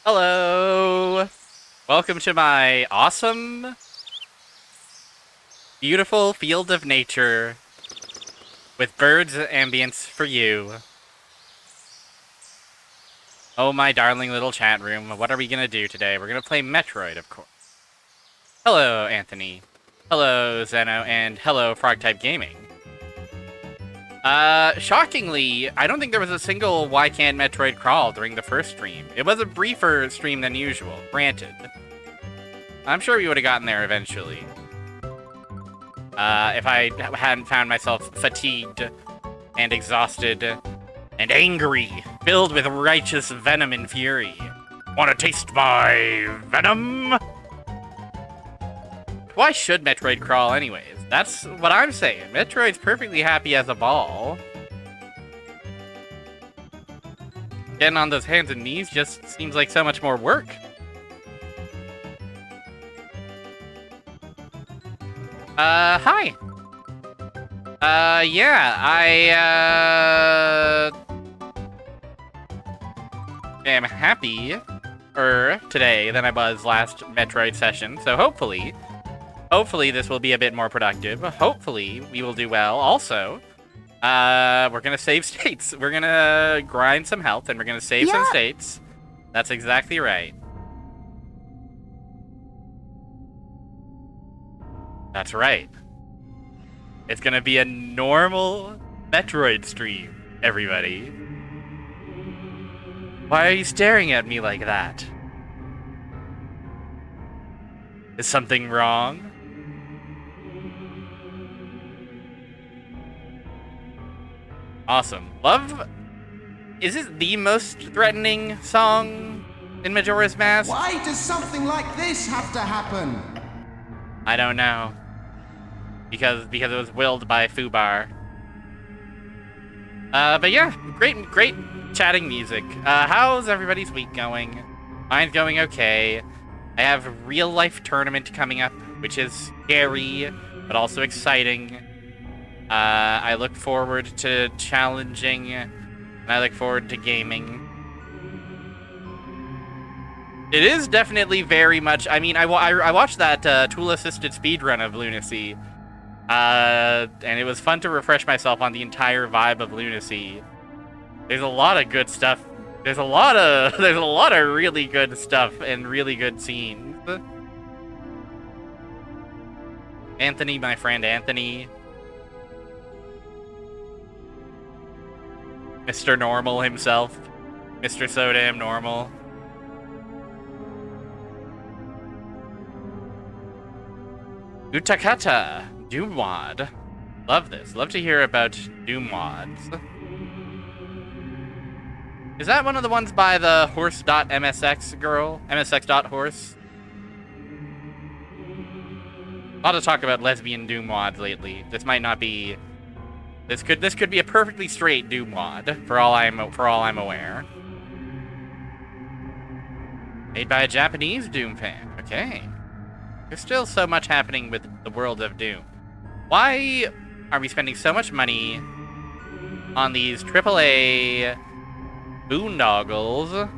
Hello! Welcome to my awesome, beautiful field of nature with birds ambience for you. Oh, my darling little chat room. What are we gonna do today? We're gonna play Metroid, of course. Hello, Anthony. Hello, Zeno, and hello, Frogtype Gaming. Shockingly, I don't think there was a single Why Can't Metroid Crawl during the first stream. It was a briefer stream than usual, granted. I'm sure we would have gotten there eventually. If I hadn't found myself fatigued and exhausted and angry, filled with righteous venom and fury. Wanna taste my venom? Why should Metroid crawl anyways? That's what I'm saying. Metroid's perfectly happy as a ball. Getting on those hands and knees just seems like so much more work. Hi. Yeah, I am happier today than I was last Metroid session, so hopefully this will be a bit more productive. Hopefully we will do well. Also, we're gonna save states. We're gonna grind some health and we're gonna save some states. That's exactly right. That's right. It's gonna be a normal Metroid stream, everybody. Why are you staring at me like that? Is something wrong? Awesome. Love... Is it the most threatening song in Majora's Mask? Why does something like this have to happen? I don't know. Because it was willed by Fubar. But yeah, great chatting music. How's everybody's week going? Mine's going okay. I have a real-life tournament coming up, which is scary, but also exciting. I look forward to challenging, and I look forward to gaming. It is definitely very much... I mean, I watched that tool-assisted speedrun of Lunacy, and it was fun to refresh myself on the entire vibe of Lunacy. There's a lot of good stuff. There's a lot of really good stuff and really good scenes. Anthony, my friend Anthony. Mr. Normal himself. Mr. So Damn Normal. Utakata. Doom Wad. Love this. Love to hear about Doom Wads. Is that one of the ones by the horse.msx girl? msx.horse? A lot of talk about lesbian Doom Wads lately. This might not be... This could be a perfectly straight Doom Wad, for all I'm aware. Made by a Japanese Doom fan. Okay. There's still so much happening with the world of Doom. Why are we spending so much money on these AAA boondoggles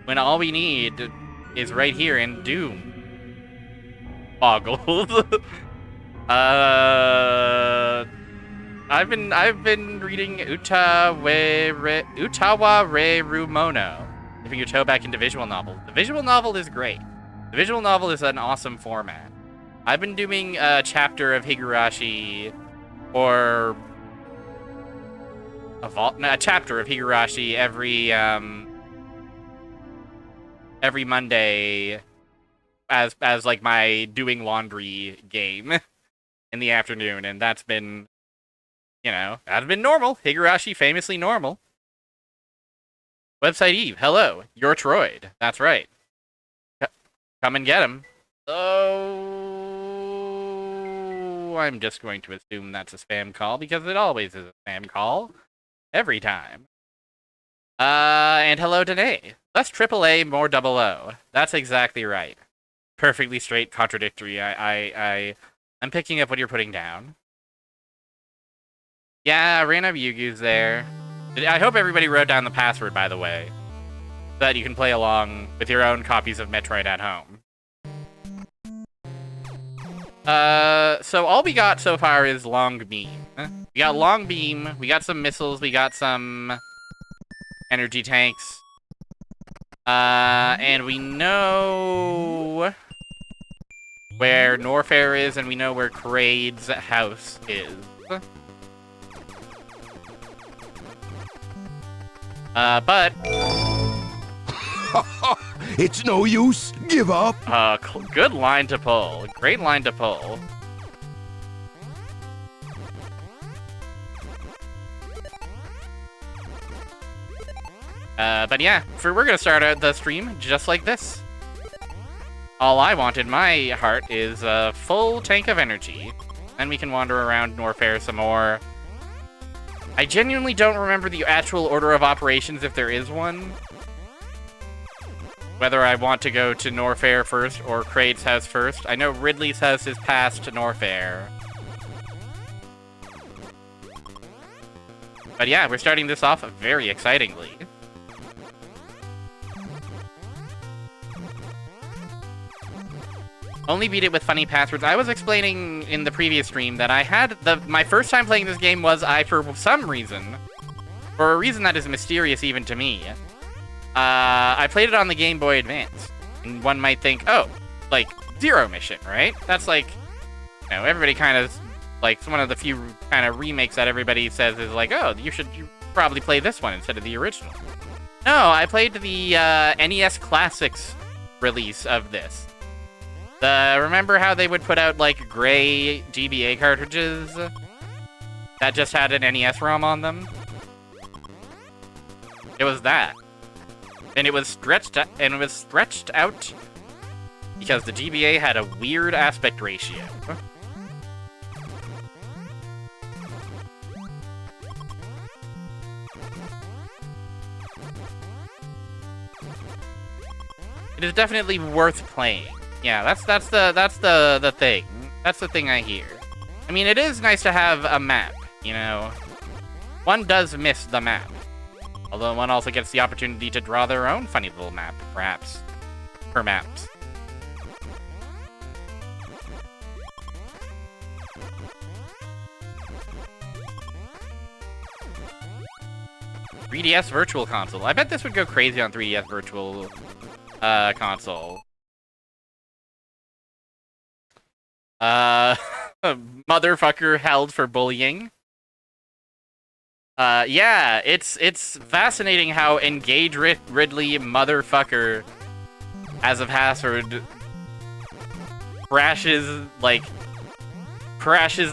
when all we need is right here in Doom boggles? I've been reading Utawa Re Rumono, dipping your toe back into visual novel. The visual novel is great. The visual novel is an awesome format. I've been doing a chapter of Higurashi, or a chapter of Higurashi every Monday as like my doing laundry game in the afternoon, and that's been, you know, that's been normal. Higurashi famously normal. Website Eve, hello, you're Troid. That's right. Come and get him. Oh, I'm just going to assume that's a spam call because it always is a spam call. Every time. And hello, Danae. Less AAA, more double O. That's exactly right. Perfectly straight contradictory. I'm picking up what you're putting down. Yeah, Reina Ryugu's there. I hope everybody wrote down the password, by the way. that you can play along with your own copies of Metroid at home. So all we got so far is Long Beam. We got Long Beam, we got some missiles, we got some energy tanks. And we know where Norfair is, and we know where Kraid's house is. But... It's no use. Give up. Good line to pull. Great line to pull. But yeah, we're gonna start out the stream just like this. All I want in my heart is a full tank of energy. Then we can wander around Norfair some more. I genuinely don't remember the actual order of operations, if there is one. Whether I want to go to Norfair first or Kraid's house first. I know Ridley's house is past Norfair. But yeah, we're starting this off very excitingly. Only beat it with funny passwords. I was explaining in the previous stream that I had my first time playing this game was for some reason, for a reason that is mysterious even to me, I played it on the Game Boy Advance. And one might think, oh, like Zero Mission, right? That's like, you know, everybody kind of, like, one of the few kind of remakes that everybody says is like, oh, you probably play this one instead of the original. No, I played the NES Classics release of this. Remember how they would put out, like, gray GBA cartridges that just had an NES ROM on them? It was that. And it was stretched out because the GBA had a weird aspect ratio. It is definitely worth playing. Yeah, that's the thing. That's the thing I hear. I mean, it is nice to have a map, you know. One does miss the map. Although one also gets the opportunity to draw their own funny little map, perhaps. Per maps. .3DS Virtual Console. I bet this would go crazy on 3DS Virtual Console. Motherfucker held for bullying. Yeah, it's fascinating how Engage Ridley motherfucker as a password crashes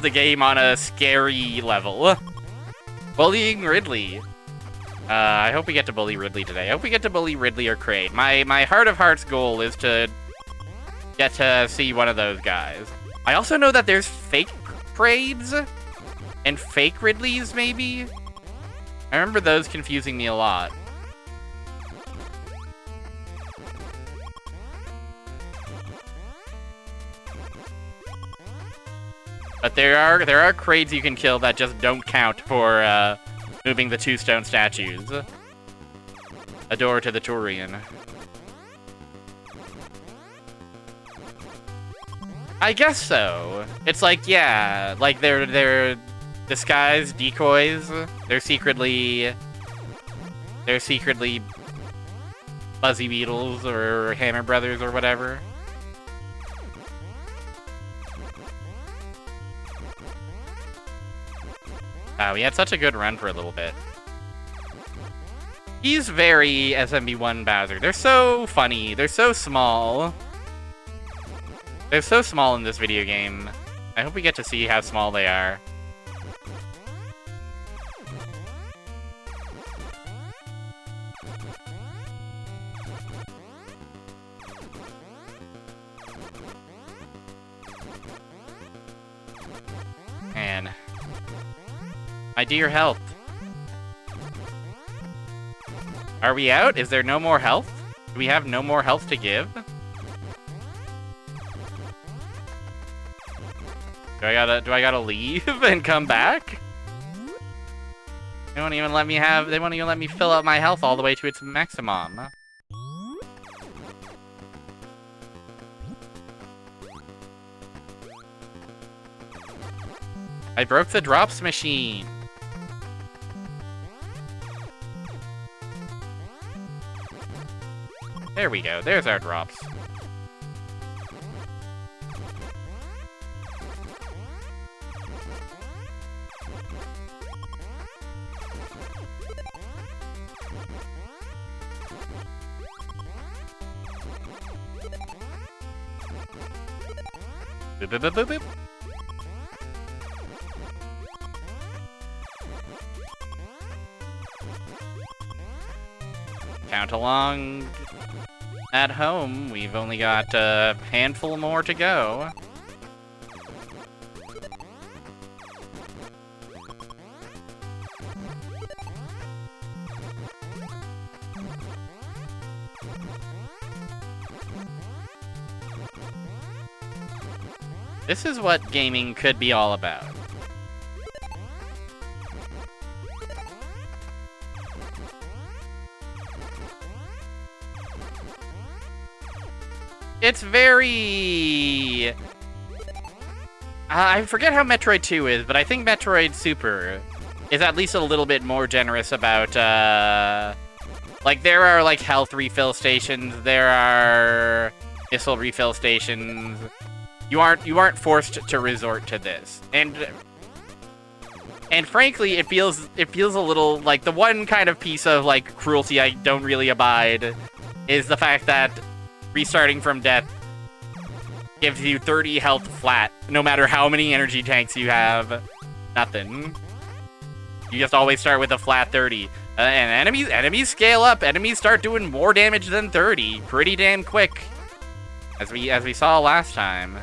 the game on a scary level. Bullying Ridley. I hope we get to bully Ridley today. I hope we get to bully Ridley or Kraid. My heart of hearts goal is to get to see one of those guys. I also know that there's fake Kraids and fake Ridleys, maybe? I remember those confusing me a lot. But there are Kraids you can kill that just don't count for moving the 2 stone statues. A door to the Turian. I guess so. It's like, yeah, like they're disguised decoys. They're secretly Buzzy Beetles or Hammer Brothers or whatever. We had such a good run for a little bit. He's very SMB1 Bowser. They're so funny. They're so small. They're so small in this video game. I hope we get to see how small they are. Man. My dear health. Are we out? Is there no more health? Do we have no more health to give? Do I gotta leave and come back? They won't even let me fill up my health all the way to its maximum. I broke the drops machine. There we go. There's our drops. Boop, boop, boop, boop, boop. Count along at home. We've only got a handful more to go. This is what gaming could be all about. It's very... I forget how Metroid 2 is, but I think Metroid Super is at least a little bit more generous about, like, there are, like, health refill stations, there are missile refill stations. You aren't forced to resort to this. And frankly, it feels a little like the one kind of piece of like cruelty I don't really abide is the fact that restarting from death gives you 30 health flat, no matter how many energy tanks you have. Nothing. You just always start with a flat 30. And enemies scale up. Enemies start doing more damage than 30 pretty damn quick. As we saw last time.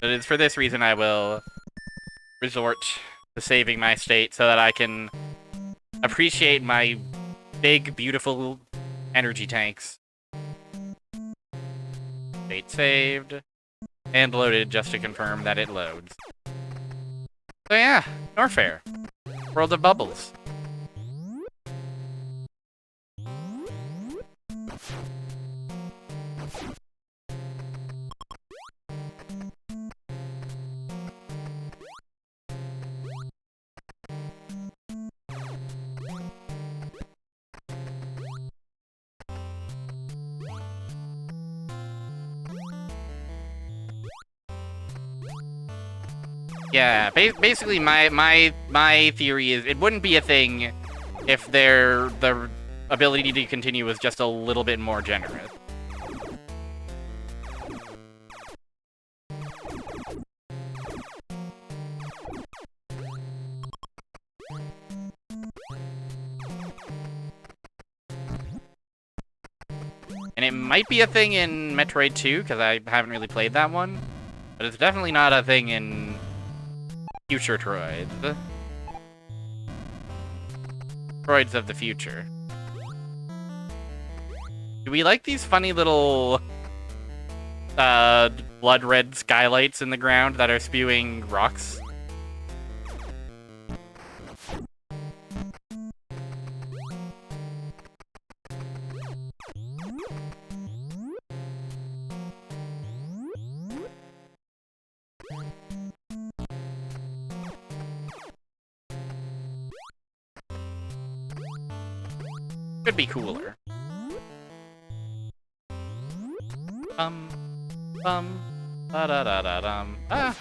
It is for this reason I will resort to saving my state so that I can appreciate my big, beautiful energy tanks. State saved and loaded just to confirm that it loads. So yeah, Norfair. World of Bubbles. Yeah, basically my theory is it wouldn't be a thing if the ability to continue was just a little bit more generous. And it might be a thing in Metroid 2, because I haven't really played that one. But it's definitely not a thing in future droids. Droids of the future. Do we like these funny little blood red skylights in the ground that are spewing rocks? Could be cooler. Ba-da-da-da-dum. Ah.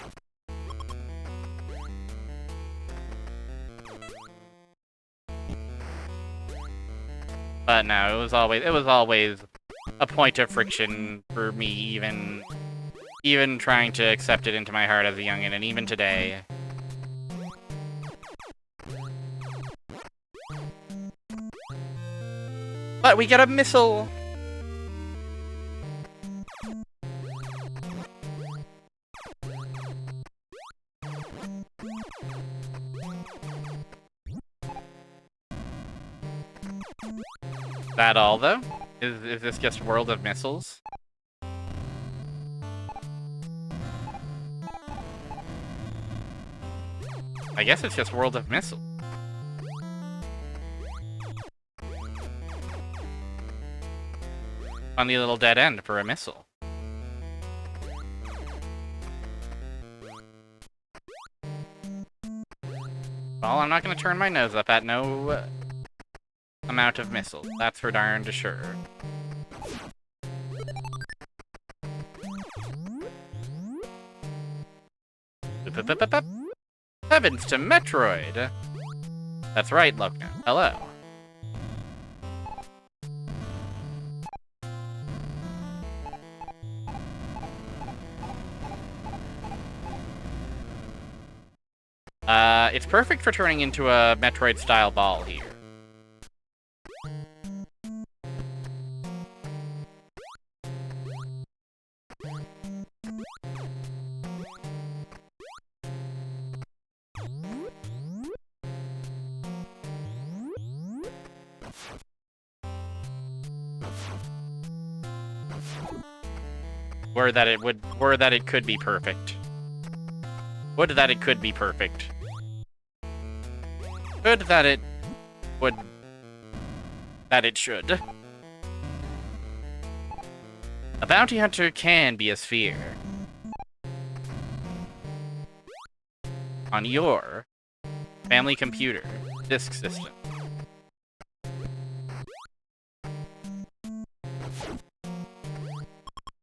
But no, it was always a point of friction for me, even trying to accept it into my heart as a youngin', and even today. But we get a missile! That all, though? Is this just World of Missiles? I guess it's just World of Missiles. Funny little dead end for a missile. Well, I'm not going to turn my nose up at no amount of missiles. That's for darned sure. Heavens to Metroid! That's right, Lugna. Hello. It's perfect for turning into a Metroid-style ball here. Were that it could be perfect. Would that it could be perfect. Good that it would... that it should. A bounty hunter can be a sphere. On your family computer disk system.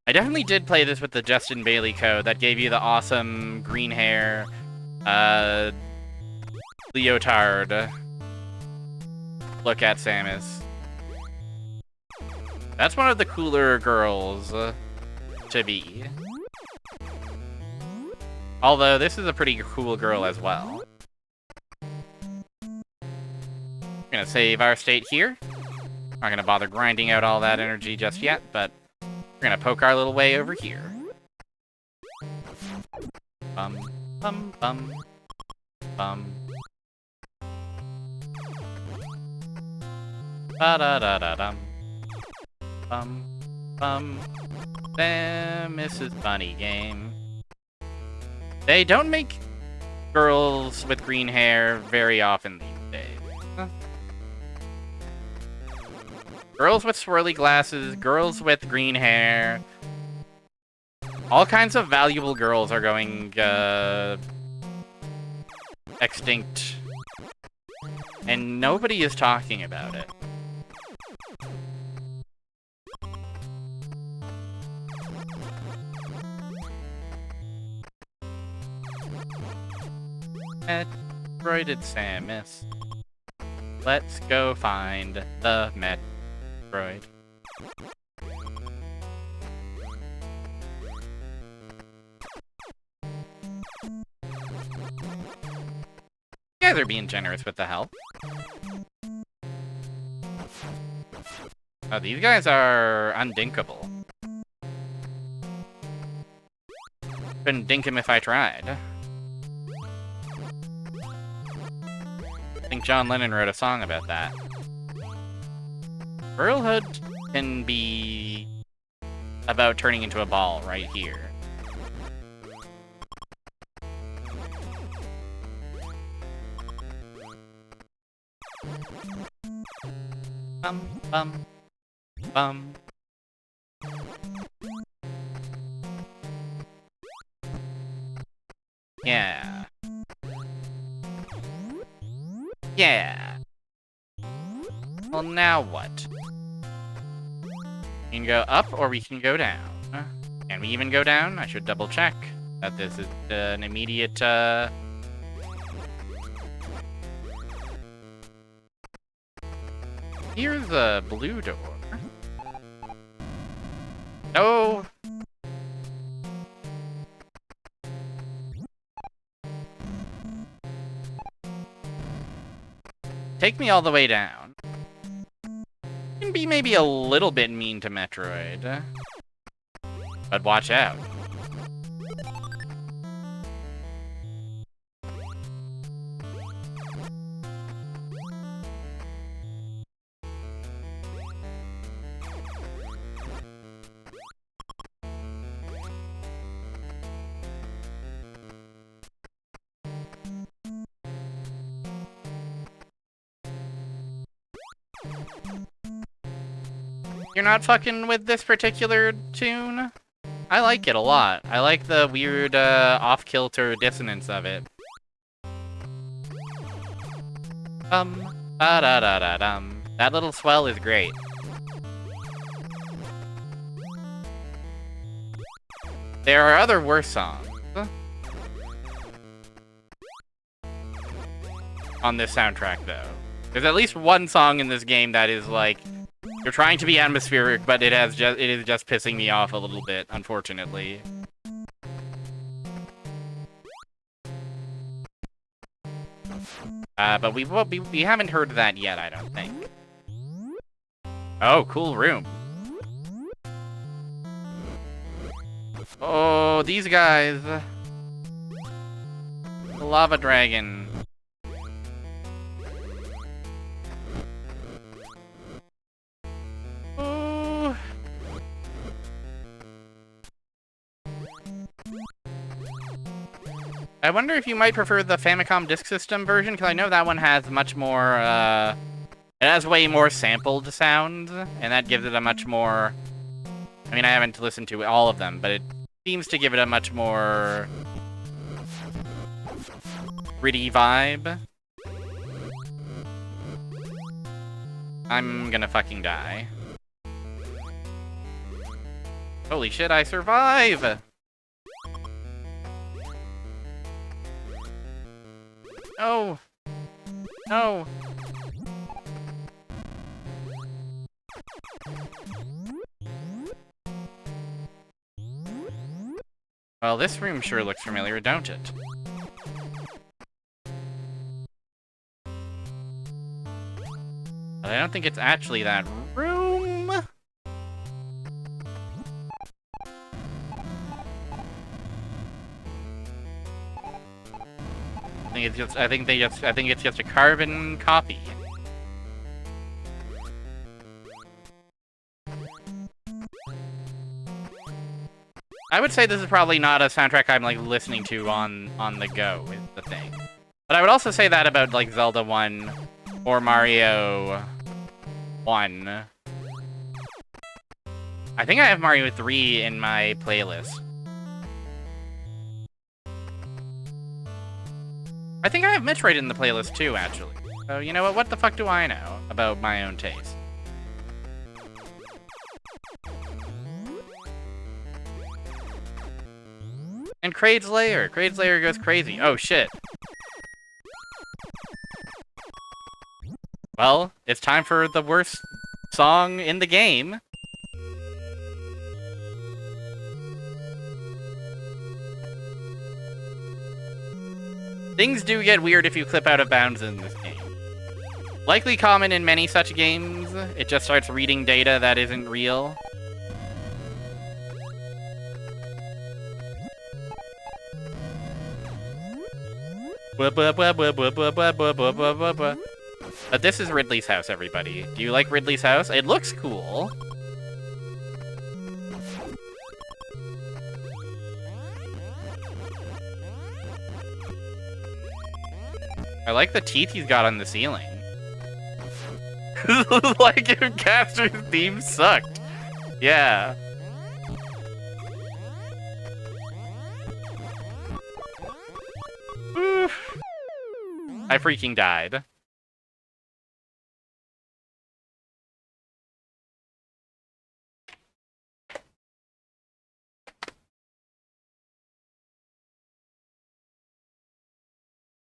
I definitely did play this with the Justin Bailey code that gave you the awesome green hair, leotard look at Samus. That's one of the cooler girls to be. Although, this is a pretty cool girl as well. We're gonna save our state here. Not gonna bother grinding out all that energy just yet, but we're gonna poke our little way over here. Bum, bum, bum, bum. Ba-da-da-da-dum. Bum, bum. Mrs. Bunny game. They don't make girls with green hair very often these days. Girls with swirly glasses, girls with green hair. All kinds of valuable girls are going, extinct. And nobody is talking about it. Metroided Samus. Let's go find the Metroid. Yeah, they're being generous with the help. Oh, these guys are undinkable. Couldn't dink him if I tried. I think John Lennon wrote a song about that. Girlhood can be about turning into a ball right here. Bum, bum, bum. Yeah. Yeah. Well, now what? We can go up or we can go down. Can we even go down? I should double check that this is an immediate, Here's a blue door. No! Take me all the way down. Can be maybe a little bit mean to Metroid. But watch out. You're not fucking with this particular tune? I like it a lot. I like the weird, off-kilter dissonance of it. Ba-da-da-da-dum. That little swell is great. There are other worse songs on this soundtrack, though. There's at least one song in this game that is like, you're trying to be atmospheric, but it is just pissing me off a little bit, unfortunately. But we haven't heard that yet, I don't think. Oh, cool room. Oh, these guys. The lava dragon. Oh. I wonder if you might prefer the Famicom Disk System version, because I know that one has much more, it has way more sampled sounds, and that gives it a much more... I mean, I haven't listened to all of them, but it seems to give it a much more gritty vibe. I'm gonna fucking die. Holy shit, I survive! No! No! Well, this room sure looks familiar, don't it? But I don't think it's actually that room. I think it's just a carbon copy. I would say this is probably not a soundtrack I'm like listening to on the go, is the thing. But I would also say that about like Zelda 1 or Mario 1. I think I have Mario 3 in my playlist. I think I have Metroid in the playlist too, actually. So, you know what the fuck do I know about my own taste? And Kraid's Lair. Kraid's Lair goes crazy. Oh, shit. Well, it's time for the worst song in the game. Things do get weird if you clip out of bounds in this game. Likely common in many such games, it just starts reading data that isn't real. But this is Ridley's house, everybody. Do you like Ridley's house? It looks cool. I like the teeth he's got on the ceiling. Like if Caster's theme sucked. Yeah. Oof. I freaking died.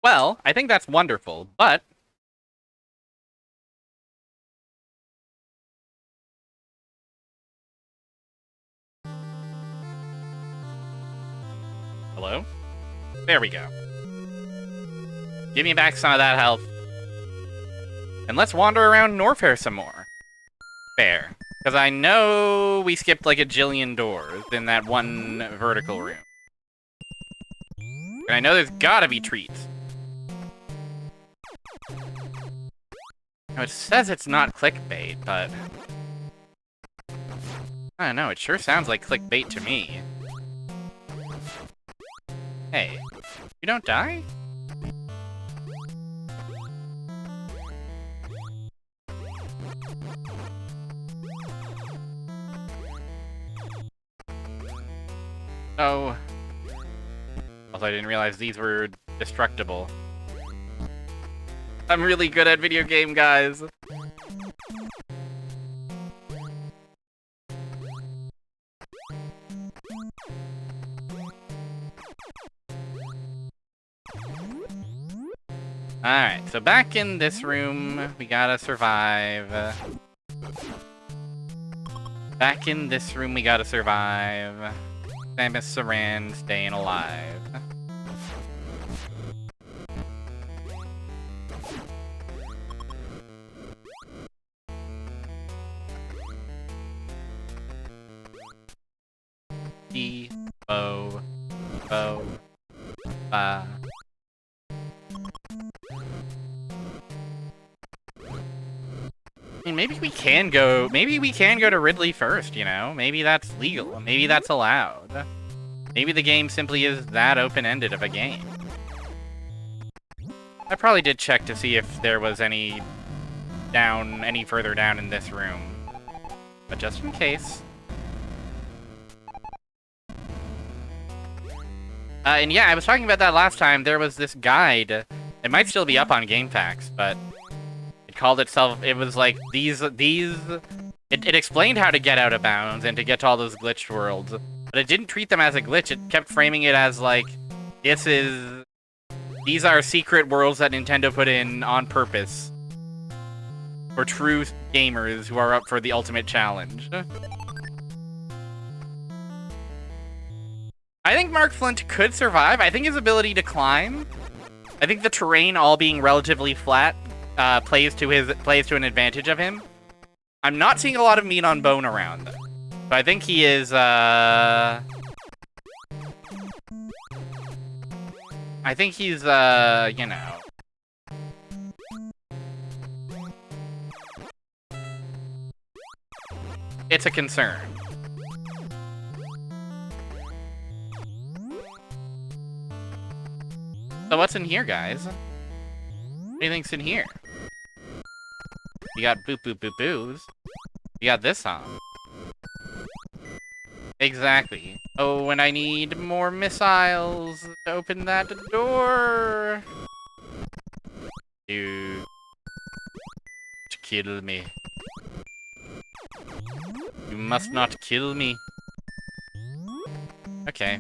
Well, I think that's wonderful, but... Hello? There we go. Give me back some of that health. And let's wander around Norfair some more. Fair. Because I know we skipped like a jillion doors in that one vertical room. And I know there's gotta be treats. Now, it says it's not clickbait, but... I don't know, it sure sounds like clickbait to me. Hey, you don't die? Oh. Also, I didn't realize these were destructible. I'm really good at video game, guys. Alright, so back in this room, we gotta survive. Back in this room, we gotta survive. Samus Saran staying alive. E, O, O, ba. I mean, maybe we can go to Ridley first, you know? Maybe that's legal. Maybe that's allowed. Maybe the game simply is that open-ended of a game. I probably did check to see if there was any further down in this room. But just in case. And yeah, I was talking about that last time. There was this guide. It might still be up on GameFAQs, but it called itself, it was like, it explained how to get out of bounds and to get to all those glitched worlds, but it didn't treat them as a glitch. It kept framing it as like, these are secret worlds that Nintendo put in on purpose for true gamers who are up for the ultimate challenge. I think Mark Flint could survive. I think his ability to climb, I think the terrain all being relatively flat plays to an advantage of him. I'm not seeing a lot of meat on bone around, though. So I think he is, I think he's, you know. It's a concern. So what's in here, guys? What do you think's in here? You got boop boop boop boos. You got this song. Exactly. Oh, and I need more missiles to open that door. You to kill me. You must not kill me. Okay.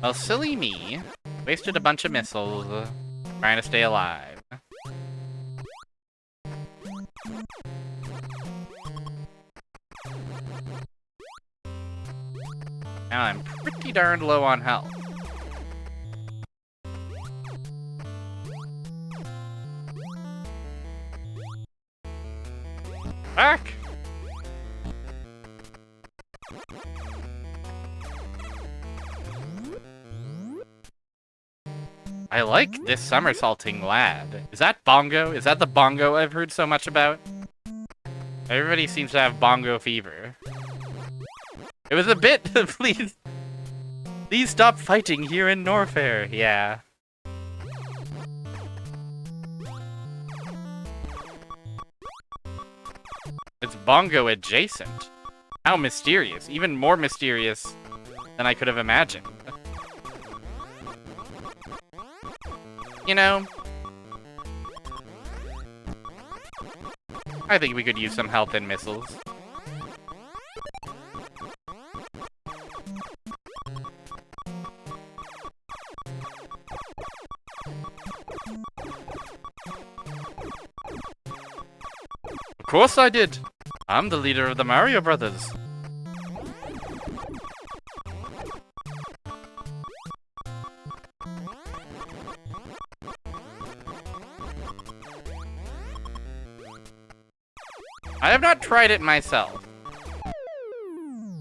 Well, silly me. Wasted a bunch of missiles trying to stay alive. Now I'm pretty darn low on health. Back! I like this somersaulting lad. Is that bongo? Is that the bongo I've heard so much about? Everybody seems to have bongo fever. It was a bit, please stop fighting here in Norfair. Yeah. It's bongo adjacent. How mysterious. Even more mysterious than I could have imagined. You know, I think we could use some health and missiles. Of course I did. I'm the leader of the Mario Brothers. I have not tried it myself.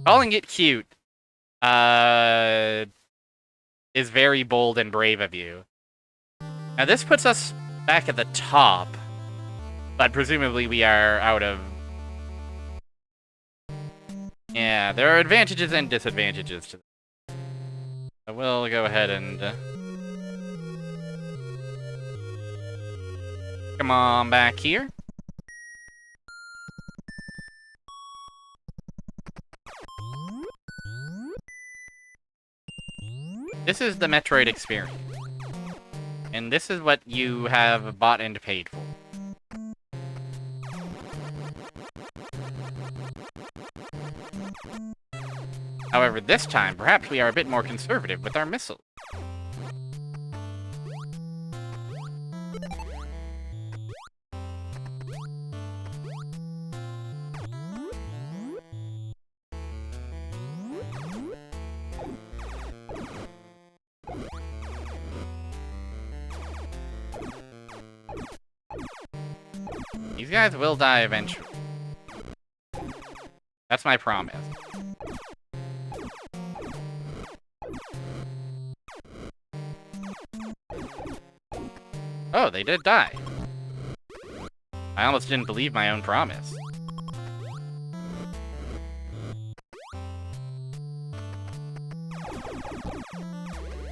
Calling it cute is very bold and brave of you. Now this puts us back at the top, but presumably we are out of... Yeah, there are advantages and disadvantages to this. So we'll go ahead and... come on back here. This is the Metroid experience. And this is what you have bought and paid for. However, this time, perhaps we are a bit more conservative with our missiles. These guys will die eventually. That's my promise. Oh, they did die. I almost didn't believe my own promise.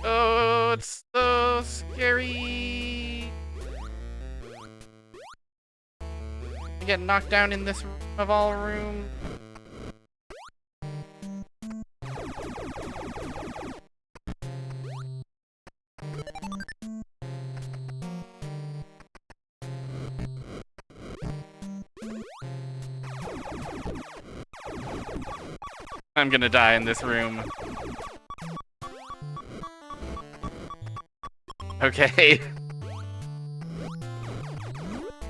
Oh, it's so scary. I get knocked down in this room of all rooms. I'm gonna die in this room. Okay.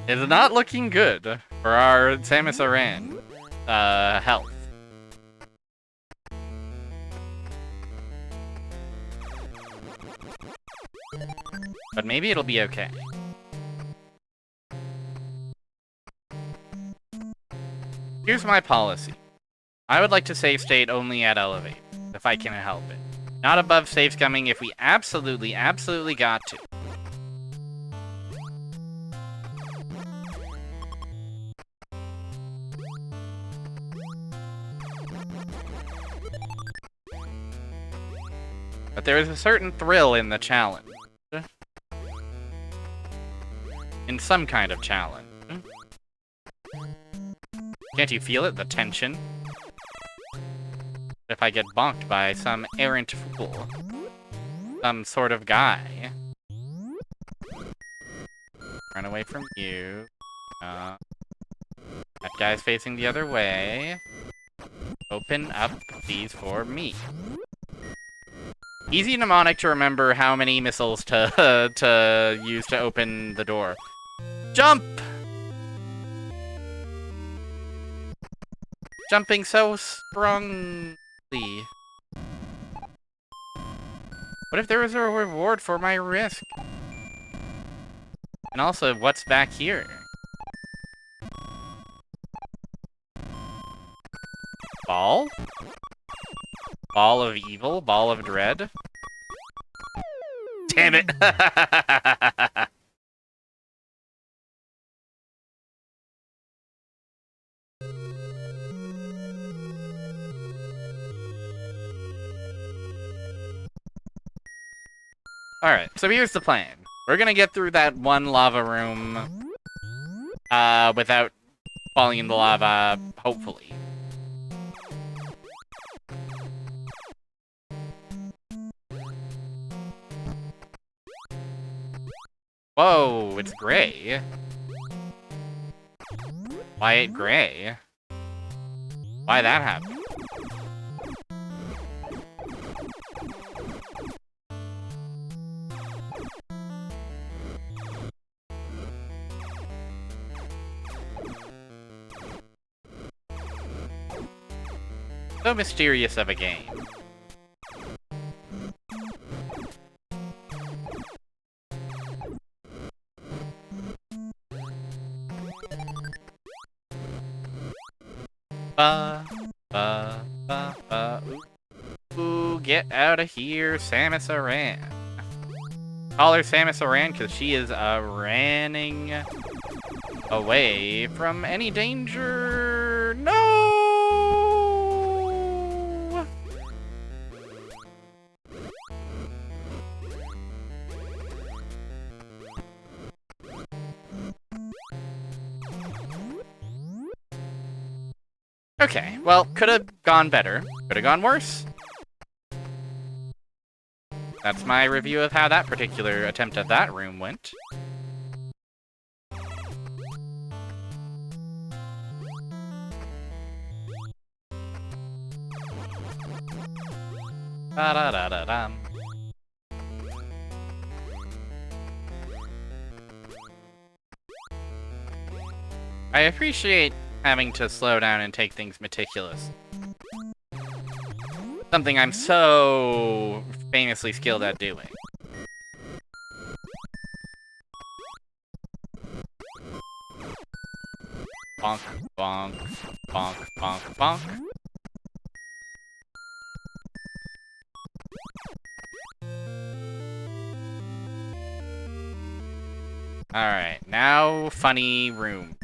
It's not looking good for our Samus Aran health. But maybe it'll be okay. Here's my policy. I would like to save state only at elevate, if I can help it. Not above save scumming if we absolutely got to. But there is a certain thrill in the challenge. In some kind of challenge. Can't you feel it? The tension? If I get bonked by some errant fool. Some sort of guy. Run away from you. That guy's facing the other way. Open up these for me. Easy mnemonic to remember how many missiles to use to open the door. Jump! Jumping so strongly. What if there was a reward for my risk? And also, what's back here? Ball? Ball of evil? Ball of dread? Damn it! Alright, so here's the plan. We're gonna get through that one lava room without falling in the lava, hopefully. Whoa, it's gray. Wyatt Gray? Why that happened? So mysterious of a game. Ooh, get out of here, Samus Aran. Call her Samus Aran because she is running away from any danger. No! Okay, well, could have gone better. Could have gone worse. that's my review of how that particular attempt at that room went. Da-da-da-da-dum. I appreciate having to slow down and take things meticulous. Something I'm so famously skilled at doing. Bonk, bonk, bonk, bonk, bonk. Alright, now funny room.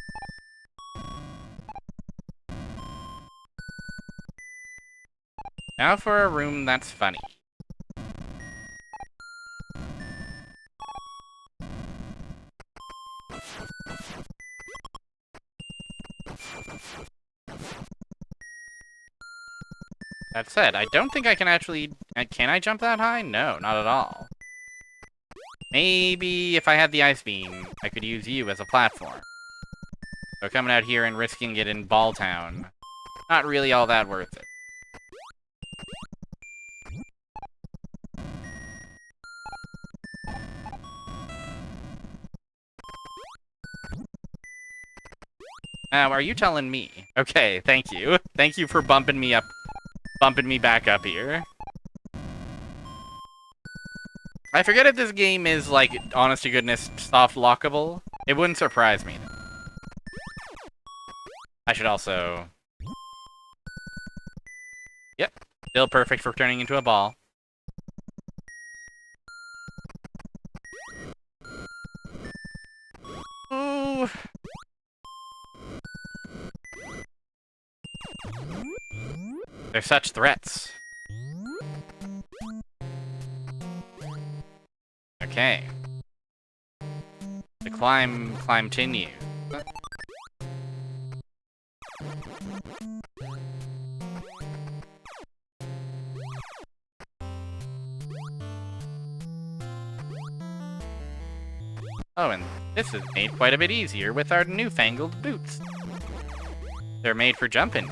Now for a room that's funny. That said, I don't think I can actually... Can I jump that high? No, not at all. Maybe if I had the ice beam, I could use you as a platform. So coming out here and risking it in Ball Town, not really all that worth it. Now, are you telling me? Okay, thank you. Thank you for bumping me back up here. I forget if this game is, like, honest to goodness, soft lockable. It wouldn't surprise me. I should also... Yep, still perfect for turning into a ball. Ooh. They're such threats. Okay. The climb continue. Oh, and this is made quite a bit easier with our newfangled boots. They're made for jumping.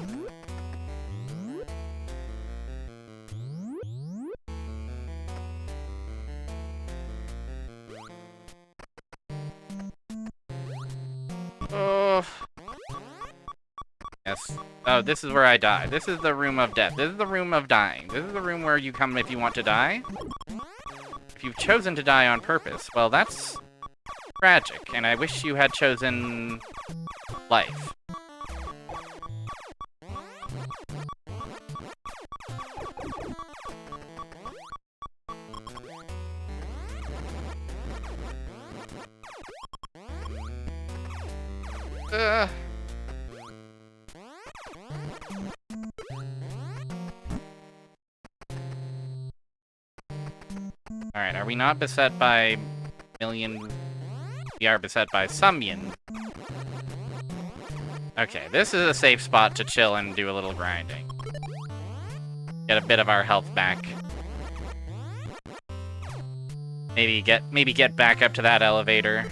Oh. Yes. Oh, this is where I die. This is the room of death. This is the room of dying. This is the room where you come if you want to die. If you've chosen to die on purpose, well, that's tragic, and I wish you had chosen life. Alright, are we not beset by million... We are beset by some yin. Okay, this is a safe spot to chill and do a little grinding. Get a bit of our health back. Maybe get back up to that elevator.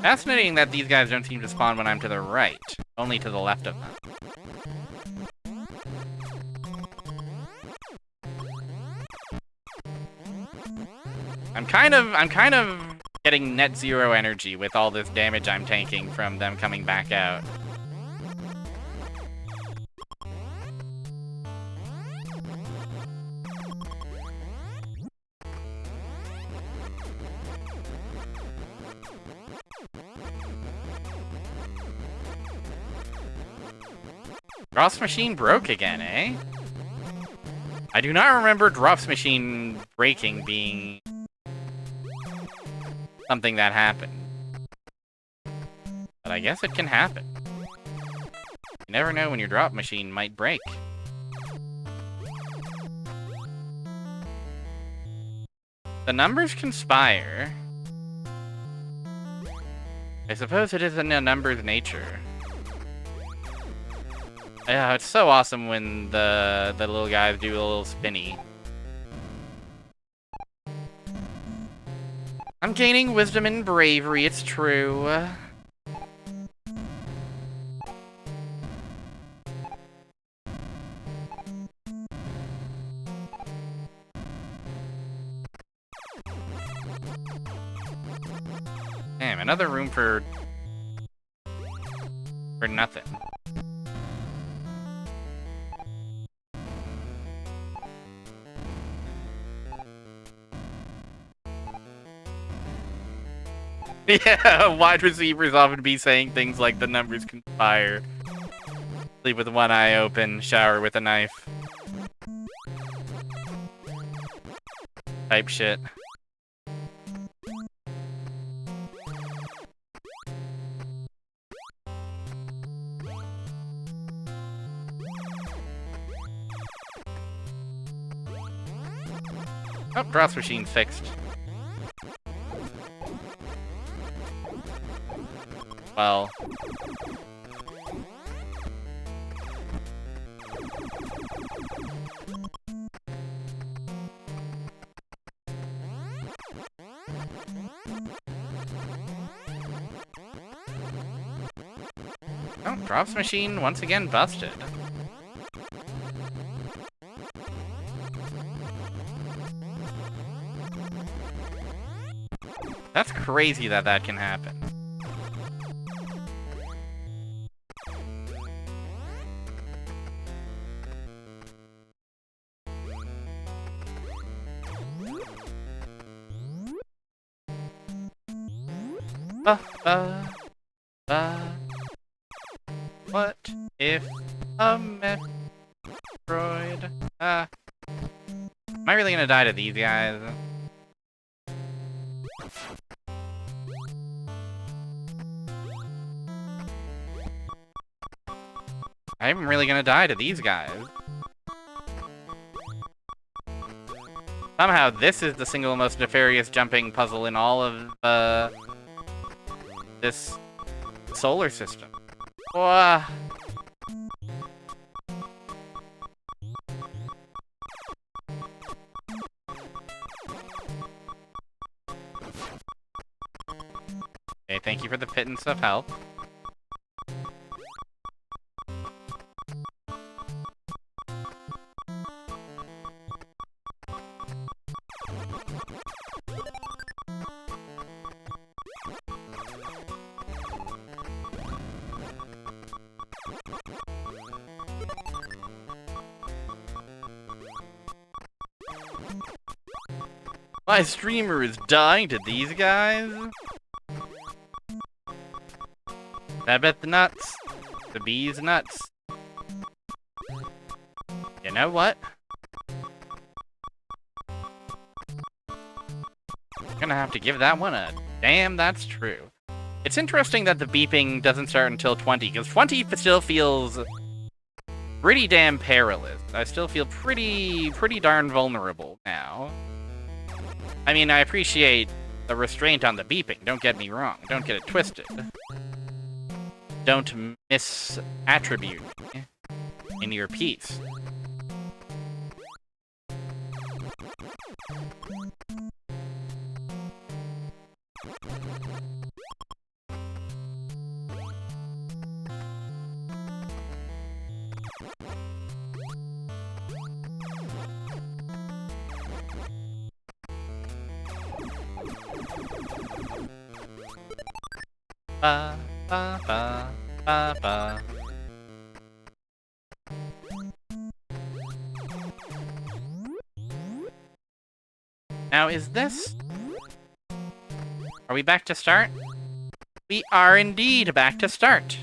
Fascinating that these guys don't seem to spawn when I'm to the right, only to the left of them. I'm kind of getting net zero energy with all this damage I'm taking from them coming back out. Drops machine broke again, eh? I do not remember drops machine breaking being something that happened. But I guess it can happen. You never know when your drop machine might break. The numbers conspire. I suppose it is in a number's nature. Yeah, it's so awesome when the little guys do a little spinny. I'm gaining wisdom and bravery, it's true. Damn, another room for nothing. Yeah, wide receivers often be saying things like the numbers conspire. Sleep with one eye open, shower with a knife. Type shit. Oh, drops machine fixed. Well. Oh, drops machine once again busted. That's crazy that that can happen. What if a metroid? Am I really gonna die to these guys? I'm really gonna die to these guys. Somehow this is the single most nefarious jumping puzzle in all of this solar system. Whoa. Okay, thank you for the pittance of help. My streamer is dying to these guys. I bet the nuts. The bees nuts. You know what? I'm gonna have to give that one a damn that's true. It's interesting that the beeping doesn't start until 20, because 20 still feels pretty damn perilous. I still feel pretty darn vulnerable now. I mean, I appreciate the restraint on the beeping, don't get me wrong. Don't get it twisted. Don't misattribute me in your piece. Ba, ba, ba, ba, ba. Now, is this... Are we back to start? We are indeed back to start.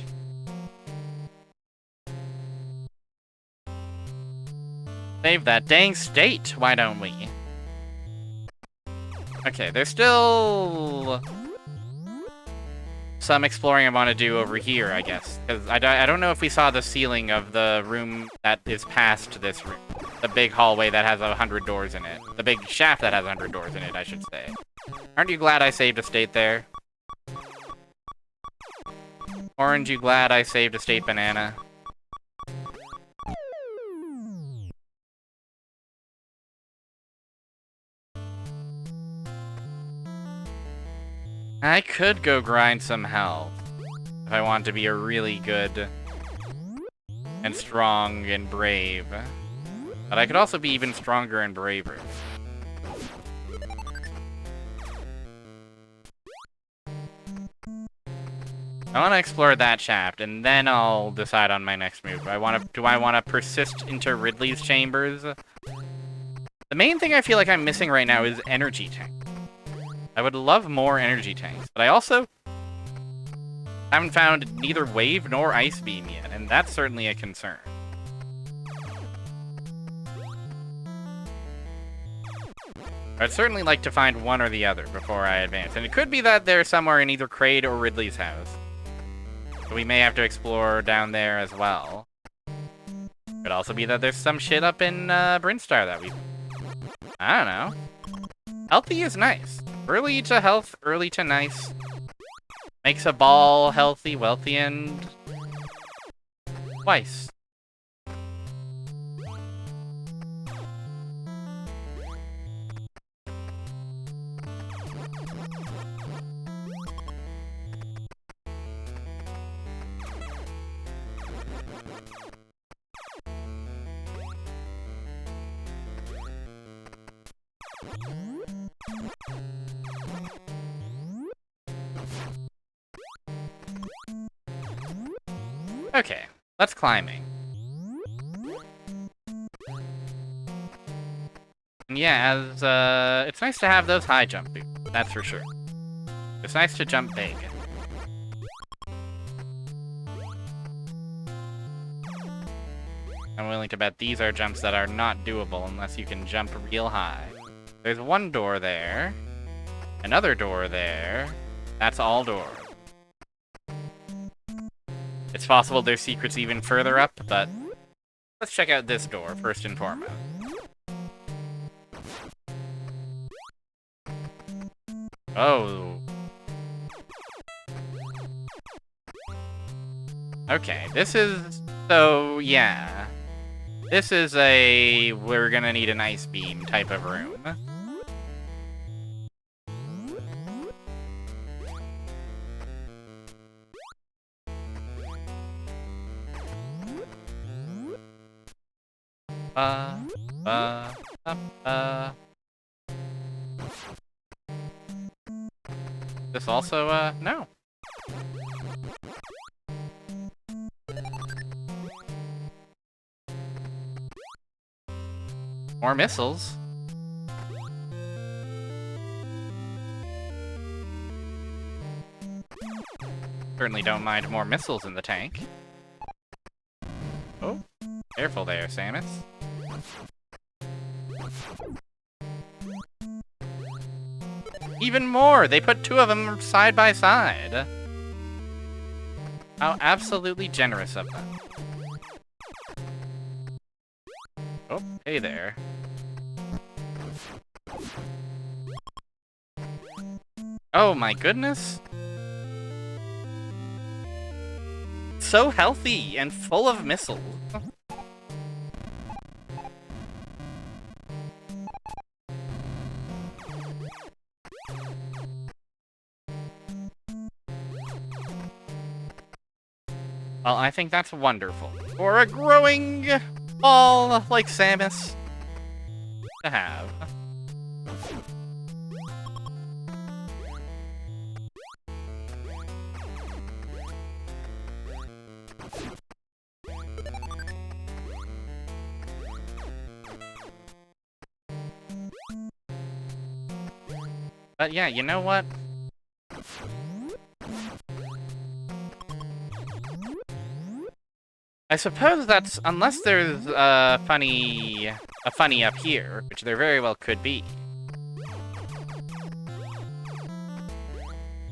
Save that dang state, why don't we? Okay, there's still... some exploring I want to do over here, I guess. Because I don't know if we saw the ceiling of the room that is past this room. The big hallway that has 100 doors in it. The big shaft that has 100 doors in it, I should say. Aren't you glad I saved a state there? Orange, you glad I saved a state banana? I could go grind some health if I want to be a really good and strong and brave. But I could also be even stronger and braver. I want to explore that shaft, and then I'll decide on my next move. Do I want to persist into Ridley's chambers? The main thing I feel like I'm missing right now is energy tank. I would love more energy tanks, but I also haven't found neither wave nor ice beam yet, and that's certainly a concern. I'd certainly like to find one or the other before I advance, and it could be that they're somewhere in either Kraid or Ridley's house. So we may have to explore down there as well. Could also be that there's some shit up in Brinstar that we... I don't know. Healthy is nice. Early to health, early to nice. Makes a ball healthy, wealthy, and... twice. Okay, let's climbing. And yeah, as it's nice to have those high jump boots, that's for sure. It's nice to jump big. I'm willing to bet these are jumps that are not doable unless you can jump real high. There's one door there. Another door there. That's all doors. It's possible there's secrets even further up, but let's check out this door first and foremost. Oh. Okay, this is... so, yeah. This is a... we're gonna need an ice beam type of room. This also, no. More missiles. Certainly don't mind more missiles in the tank. Oh, careful there, Samus. Even more! They put two of them side by side. How absolutely generous of them. Oh, hey there. Oh my goodness. So healthy and full of missiles. Well, I think that's wonderful. For a growing ball like Samus to have. But yeah, you know what? I suppose that's, unless there's a funny up here, which there very well could be.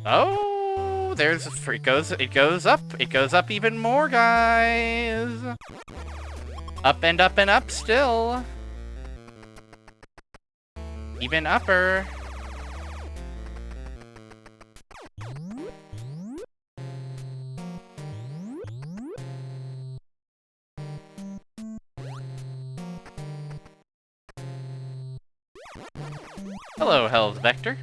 Oh, there's, it goes up even more, guys. Up and up and up still. Even upper. Hello, Hell's Vector.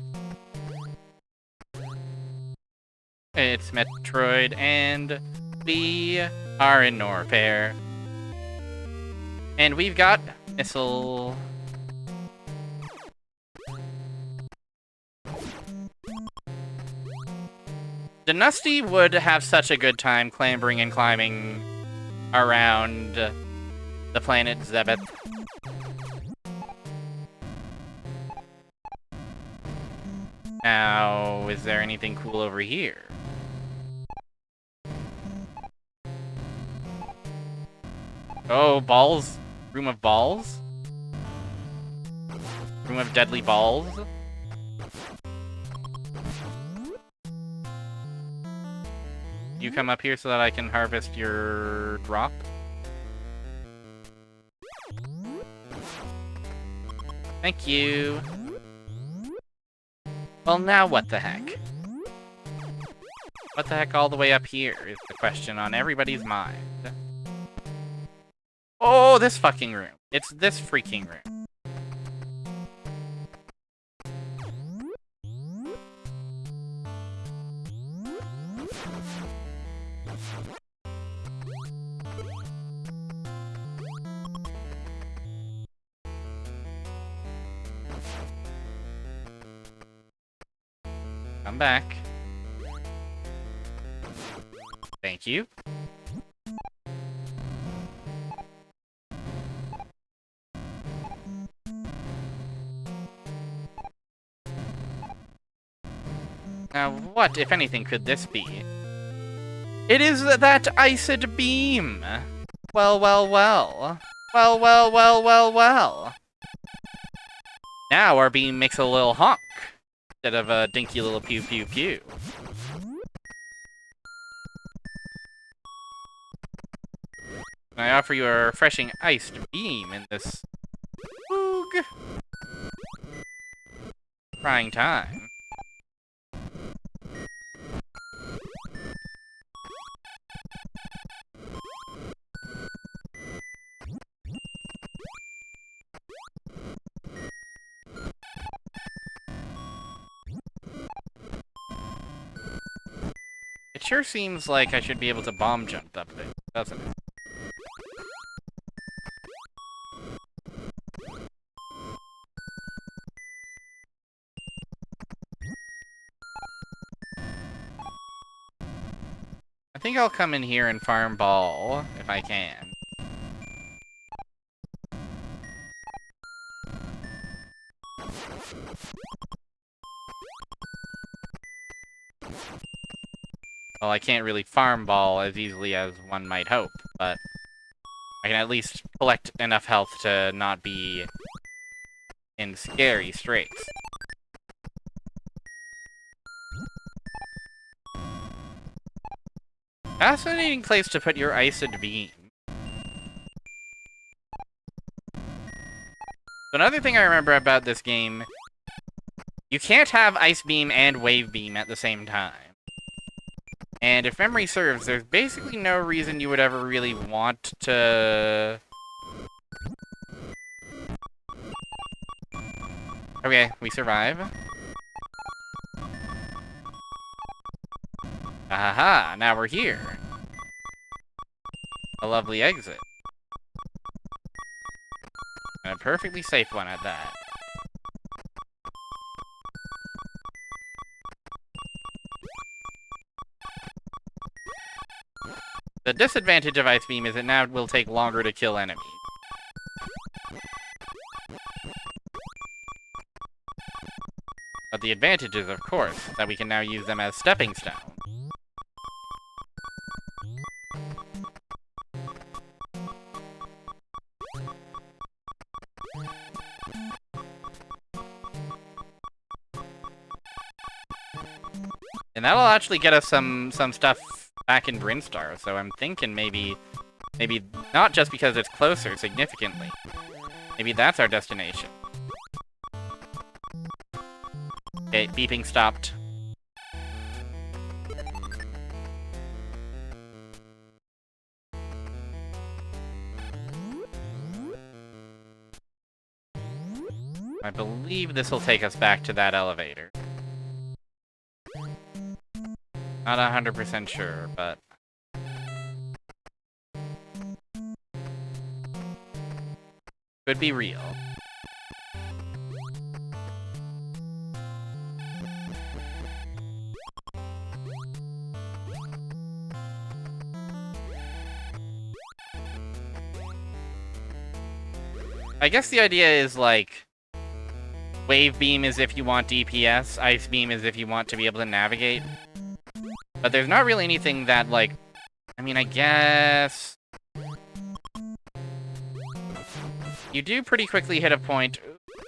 It's Metroid, and we are in Norpair. And we've got Missile. Dynasty would have such a good time clambering and climbing around the planet Zebeth. Now, is there anything cool over here? Oh, balls? Room of balls? Room of deadly balls? You come up here so that I can harvest your drop? Thank you. Well, now what the heck? What the heck all the way up here is the question on everybody's mind. Oh, this fucking room. It's this freaking room. Come back. Thank you. Now, what, if anything, could this be? It is that iced beam! Well, well, well. Well, well, well, well, well. Now our beam makes a little honk, instead of a dinky little pew pew pew. I offer you a refreshing iced beam in this Woog trying time. It sure seems like I should be able to bomb jump up there, doesn't it? I think I'll come in here and farm ball, if I can. Well, I can't really farm ball as easily as one might hope, but I can at least collect enough health to not be in scary straits. Fascinating place to put your iced beam. So another thing I remember about this game, you can't have ice beam and wave beam at the same time. And if memory serves, there's basically no reason you would ever really want to... Okay, we survive. Ahaha, now we're here. A lovely exit. And a perfectly safe one at that. The disadvantage of Ice Beam is it now will take longer to kill enemies. But the advantage is, of course, that we can now use them as stepping stones. And that'll actually get us some stuff back in Brinstar, so I'm thinking maybe not just because it's closer significantly. Maybe that's our destination. Okay, beeping stopped. I believe this will take us back to that elevator. Not 100% sure, but... could be real. I guess the idea is, like, Wave Beam is if you want DPS, Ice Beam is if you want to be able to navigate. But there's not really anything that, like... I mean, I guess... you do pretty quickly hit a point...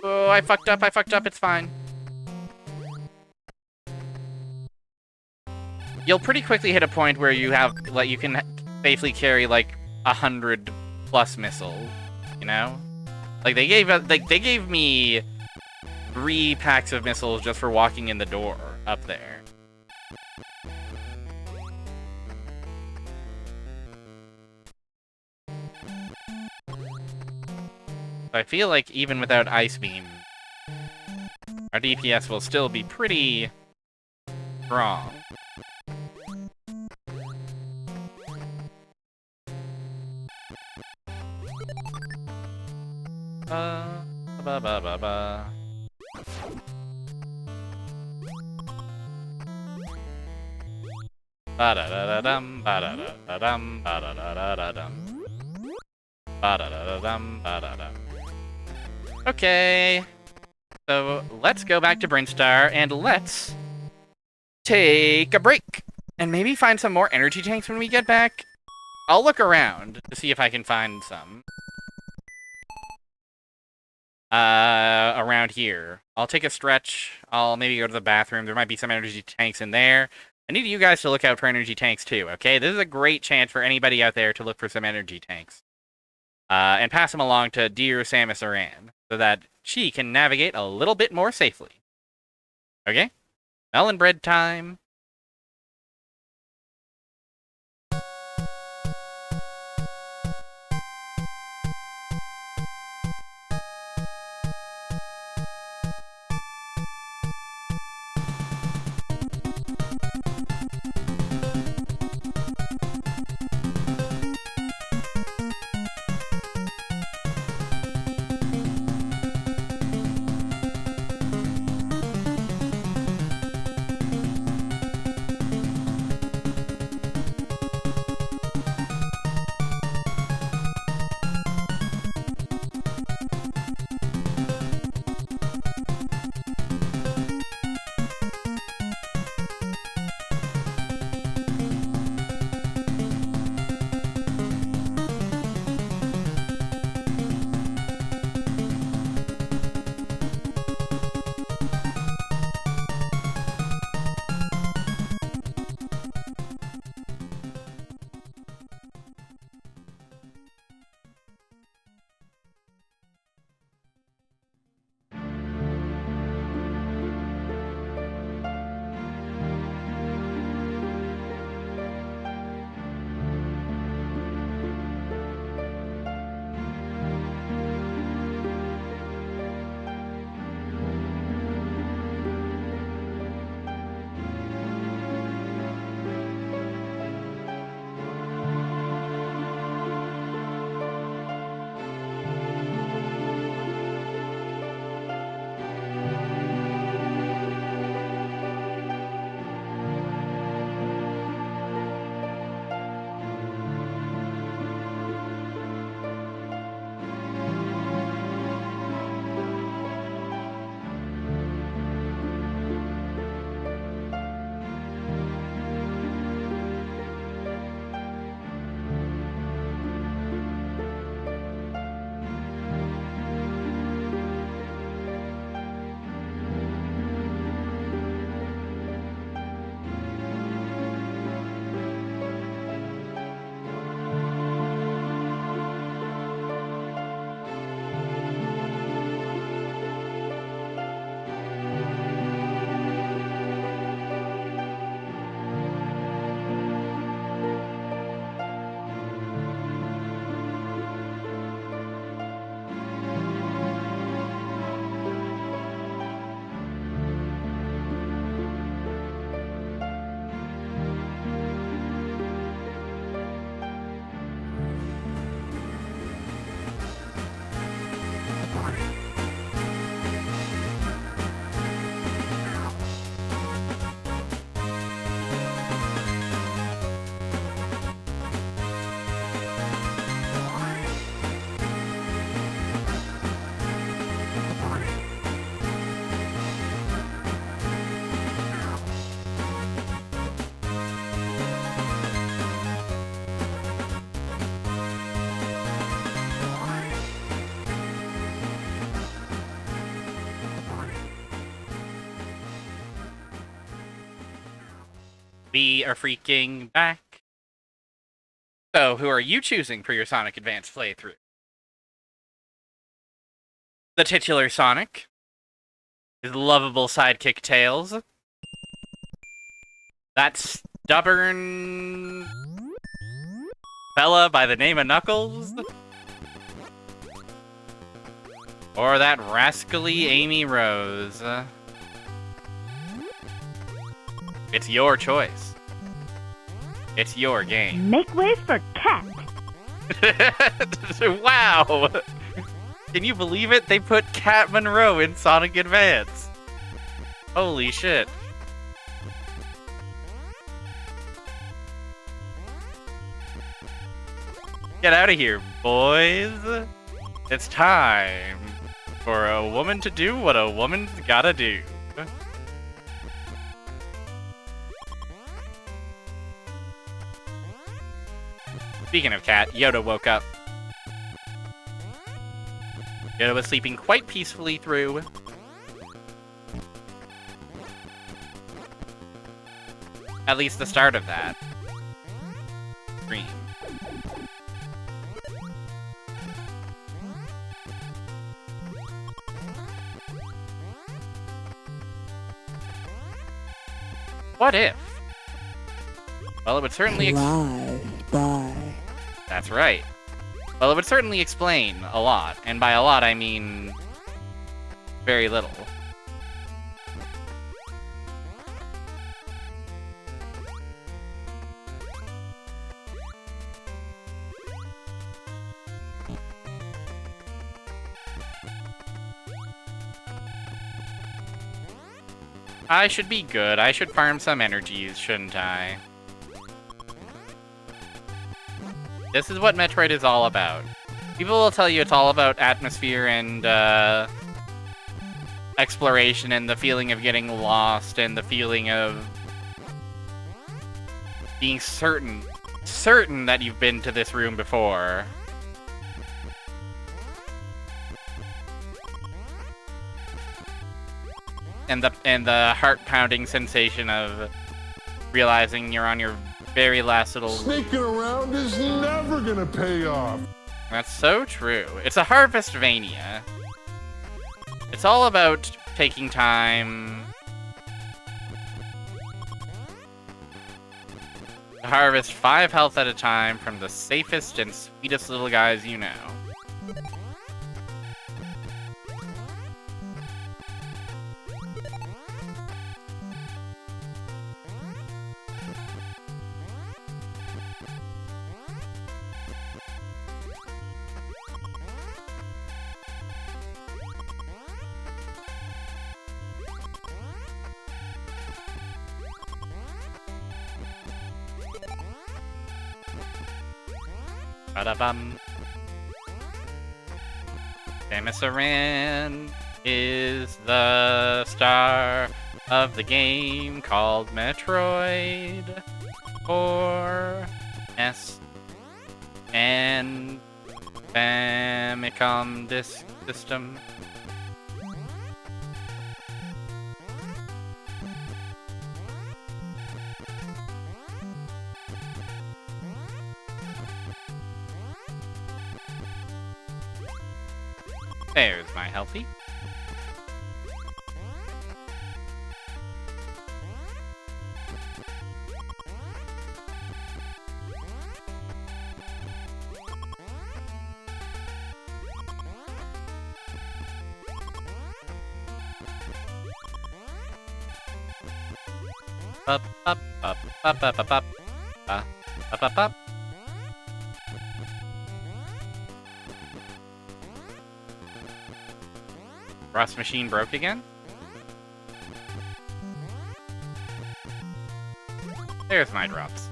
oh, I fucked up, it's fine. You'll pretty quickly hit a point where you have, like, you can safely carry, like, 100 plus missiles, you know? Like, they gave me 3 packs of missiles just for walking in the door up there. So I feel like even without Ice Beam, our DPS will still be pretty strong. Ba ba ba ba. Ba da da da dum, ba da da da dum, ba da da da da dum. Ba da da da dum, ba da da. Okay. So let's go back to Brinstar and let's take a break and maybe find some more energy tanks when we get back. I'll look around to see if I can find some. Around here. I'll take a stretch. I'll maybe go to the bathroom. There might be some energy tanks in there. I need you guys to look out for energy tanks too, okay? This is a great chance for anybody out there to look for some energy tanks. And pass them along to dear Samus Aran, so that she can navigate a little bit more safely. Okay? Melon bread time. We are freaking back. So, who are you choosing for your Sonic Advance playthrough? The titular Sonic, his lovable sidekick Tails, that stubborn fella by the name of Knuckles, or that rascally Amy Rose. It's your choice. It's your game. Make way for Cat. Wow! Can you believe it? They put Cat Monroe in Sonic Advance. Holy shit. Get out of here, boys. It's time for a woman to do what a woman's gotta do. Speaking of Cat, Yoda woke up. Yoda was sleeping quite peacefully through. At least the start of that dream. What if? Well, it would certainly That's right. Well, it would certainly explain a lot, and by a lot I mean very little. I should be good. I should farm some energies, shouldn't I? This is what Metroid is all about. People will tell you it's all about atmosphere and exploration and the feeling of getting lost and the feeling of being certain that you've been to this room before. And the heart-pounding sensation of realizing you're on your very last little... Sneaking around is never gonna pay off. That's so true. It's a Harvestvania. It's all about taking time to harvest 5 health at a time from the safest and sweetest little guys you know. Ba-da-bum. Samus Aran is the star of the game called Metroid for S and Famicom Disk System. There's my healthy. Up, up, up, up, up, up, up, up, up, up. Rust machine broke again? There's my drops.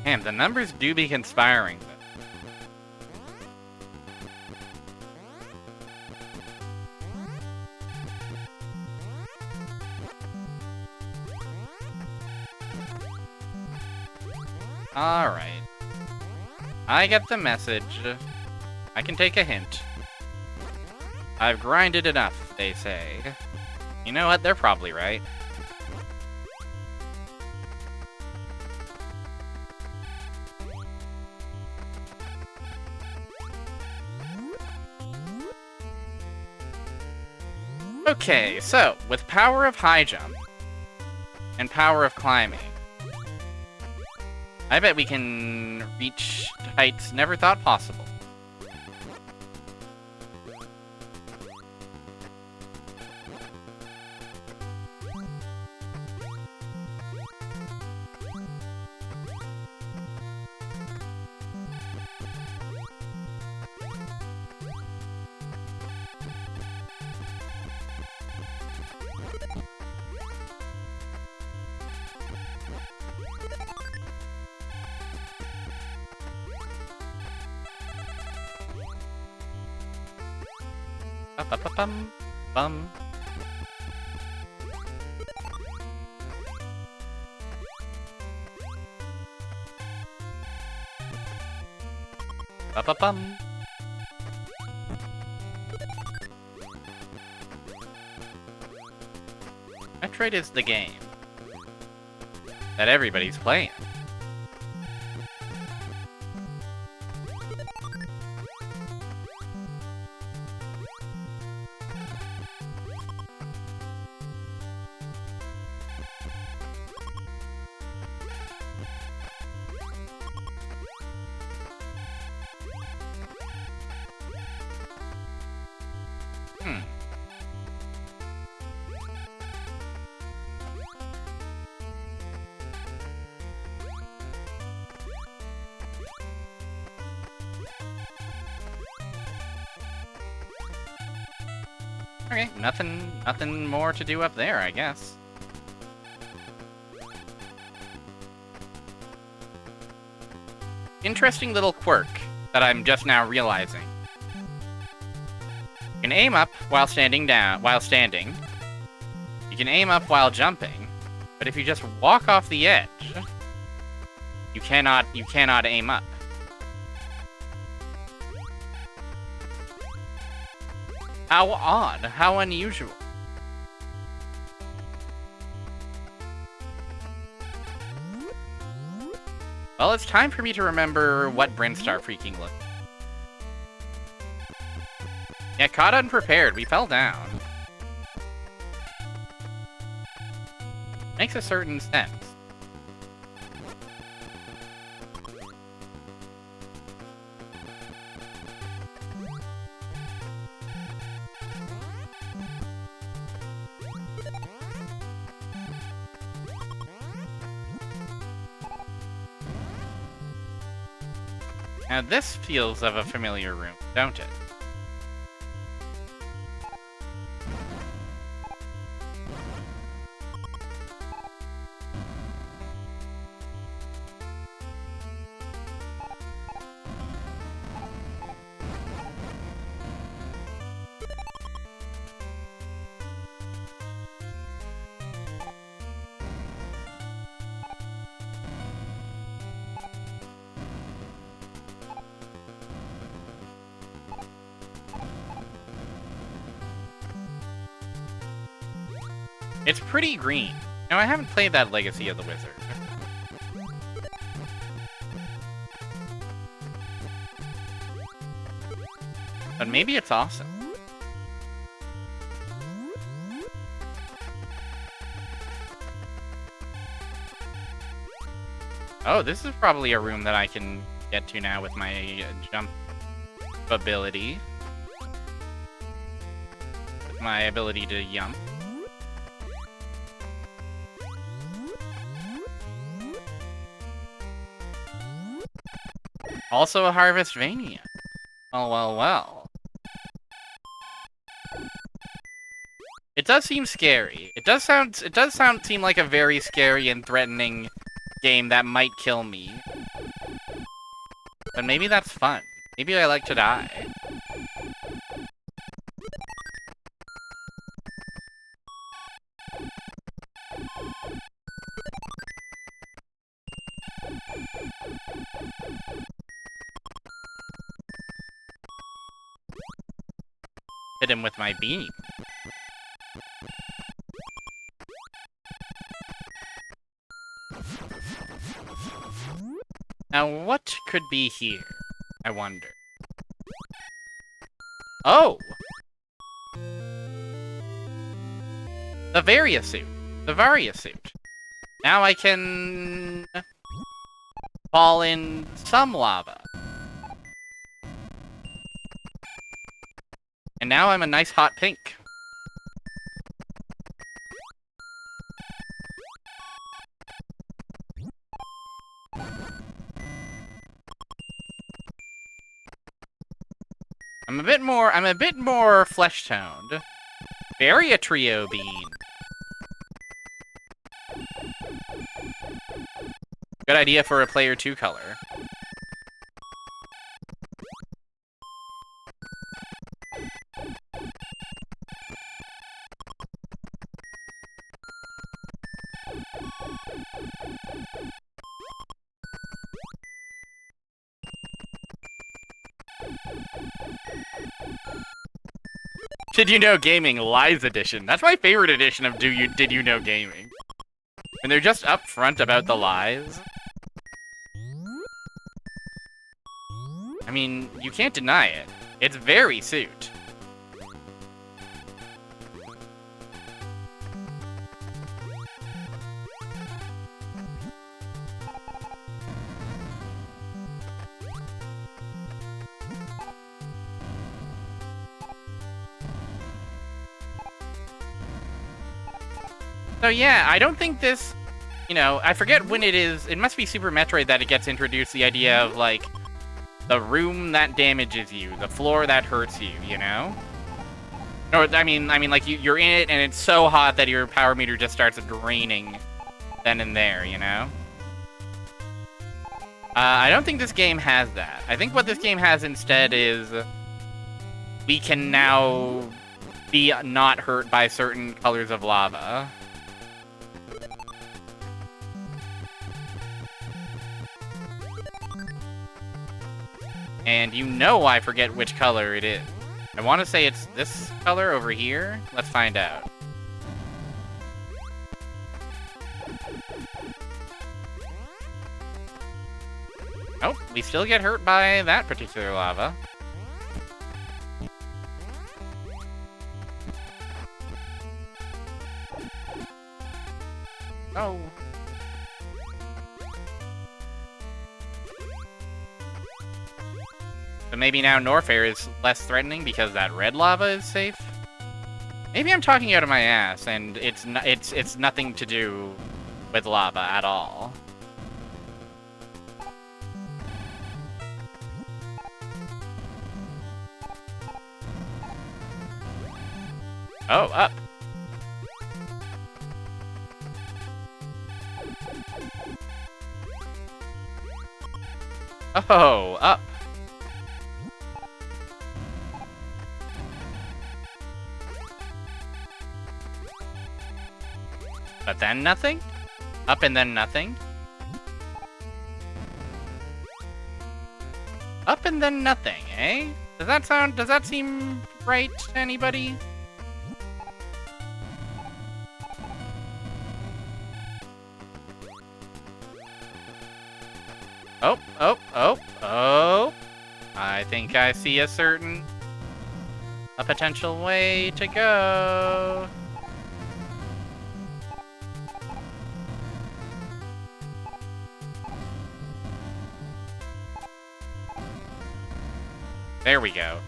Man, the numbers do be conspiring. Alright. I get the message. I can take a hint. I've grinded enough, they say. You know what? They're probably right. Okay, so, with power of high jump and power of climbing, I bet we can reach heights never thought possible. Bum bum. Bum. Metroid is the game that everybody's playing. Okay, nothing more to do up there, I guess. Interesting little quirk that I'm just now realizing. You can aim up while standing. You can aim up while jumping, but if you just walk off the edge, you cannot aim up. How odd, how unusual. Well, it's time for me to remember what Brinstar freaking looked. Yeah, caught unprepared, we fell down. Makes a certain sense. Now this feels of a familiar room, don't it? It's pretty green. Now, I haven't played that Legacy of the Wizard. But maybe it's awesome. Oh, this is probably a room that I can get to now with my jump ability. With my ability to jump. Also a Harvestvania. Oh, well. It does seem scary. It does seem like a very scary and threatening game that might kill me But maybe that's fun. Maybe I like to die. Hit him with my beam. Now, what could be here? I wonder. Oh! The Varia suit. The Varia suit. Now I can fall in some lava. And now I'm a nice hot pink. I'm a bit more flesh-toned. Varia Trio Bean. Good idea for a player 2 color. Did You Know Gaming Lies Edition. That's my favorite edition of Did You Know Gaming. And they're just upfront about the lies. I mean, you can't deny it. It's very suit. So yeah, I don't think this, you know, I forget when it is, it must be Super Metroid that it gets introduced, the idea of, like, the room that damages you, the floor that hurts you, you know? Or, I mean, like, you're in it and it's so hot that your power meter just starts draining then and there, you know? I don't think this game has that. I think what this game has instead is we can now be not hurt by certain colors of lava. And you know I forget which color it is. I want to say it's this color over here. Let's find out. Oh, we still get hurt by that particular lava. Oh. So maybe now Norfair is less threatening because that red lava is safe? Maybe I'm talking out of my ass and it's nothing to do with lava at all. Oh, up. Oh, up. But then nothing? Up and then nothing? Up and then nothing, eh? Does that seem right to anybody? Oh, oh, oh, oh. I think I see a potential way to go. There we go.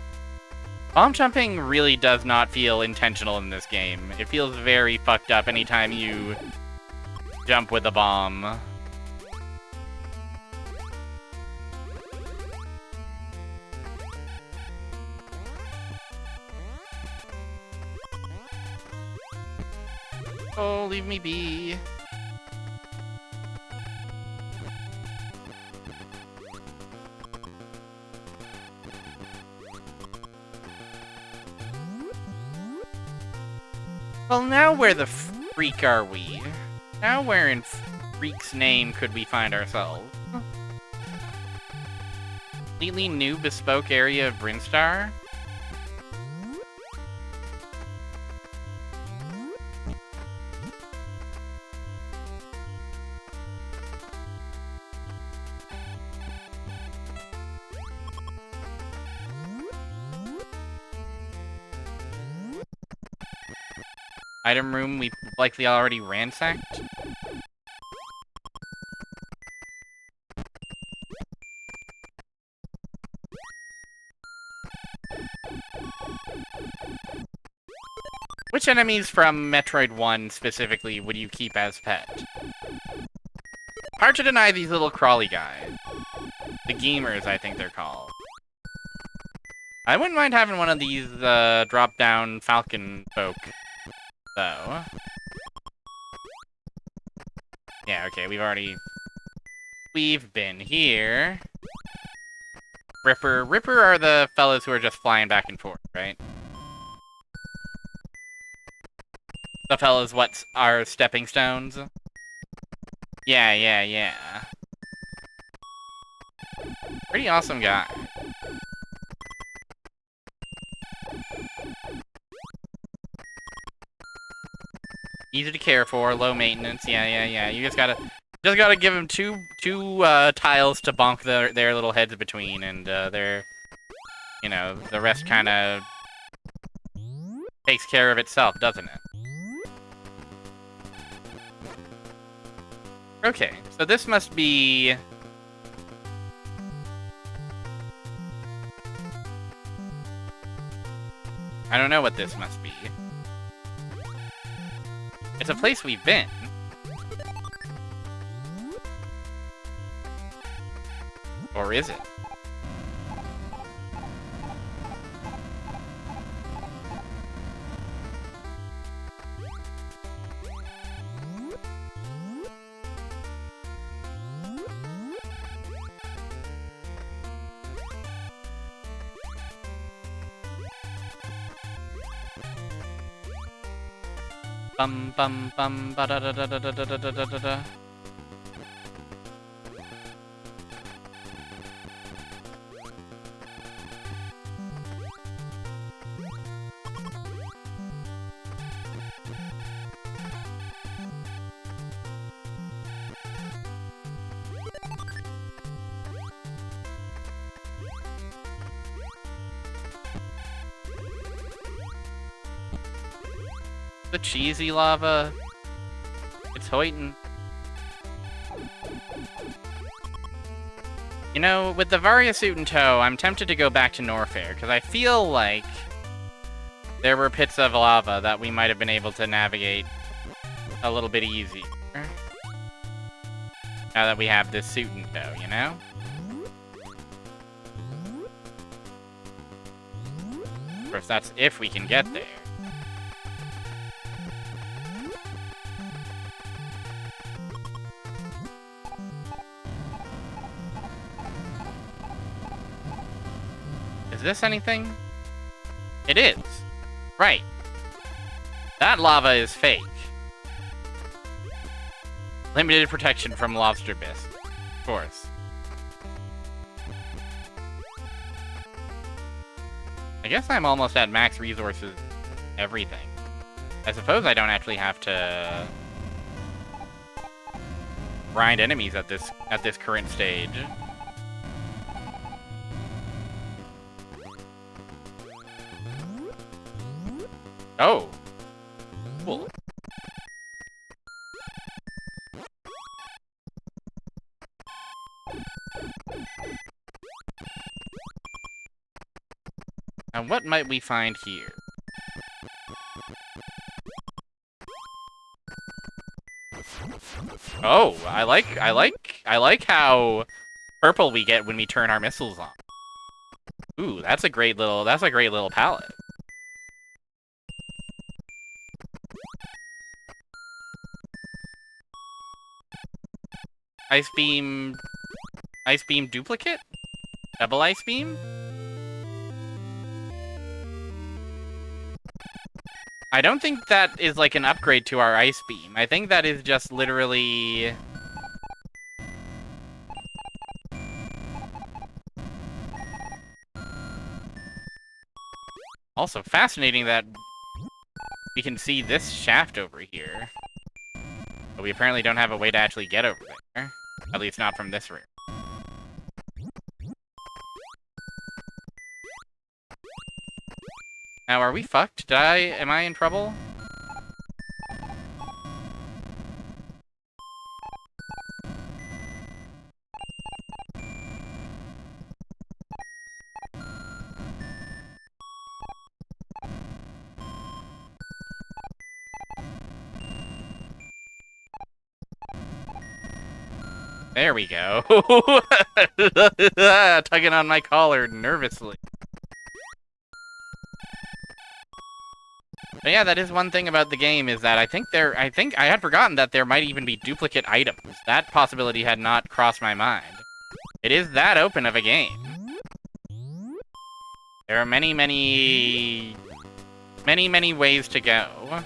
Bomb jumping really does not feel intentional in this game. It feels very fucked up anytime you jump with a bomb. Oh, leave me be. Well, now where the freak are we? Now where in freak's name could we find ourselves? Completely new bespoke area of Brinstar? Item room we likely already ransacked? Which enemies from Metroid 1 specifically would you keep as pet? Hard to deny these little crawly guys. The gamers, I think they're called. I wouldn't mind having one of these drop-down falcon folk, though. Yeah, okay, we've been here. Ripper are the fellas who are just flying back and forth, right? The fellas what are stepping stones? Yeah. Pretty awesome guy. Easy to care for, low maintenance. Yeah. You just gotta give him two tiles to bonk their little heads between, and the rest kind of takes care of itself, doesn't it? Okay, so this must be... I don't know what this must be. It's a place we've been. Or is it? Bum ba da da da da da da da da da da. The cheesy lava. It's hoitin'. You know, with the Varia suit in tow, I'm tempted to go back to Norfair, because I feel like there were pits of lava that we might have been able to navigate a little bit easier. Now that we have this suit in tow, you know? Of course, that's if we can get there. Is this anything? It is. Right. That lava is fake. Limited protection from lobster bisque. Of course. I guess I'm almost at max resources. Everything. I suppose I don't actually have to grind enemies at this current stage. Oh. Cool. And what might we find here? Oh, I like how purple we get when we turn our missiles on. Ooh, that's a great little palette. Ice beam duplicate? Double ice beam? I don't think that is like an upgrade to our ice beam. I think that is just literally... Also fascinating that we can see this shaft over here. But we apparently don't have a way to actually get over there. At least not from this room. Now, are we fucked? Am I in trouble? There we go. Tugging on my collar nervously. But yeah, that is one thing about the game, is that I think I had forgotten that there might even be duplicate items. That possibility had not crossed my mind. It is that open of a game. There are many, many ways to go.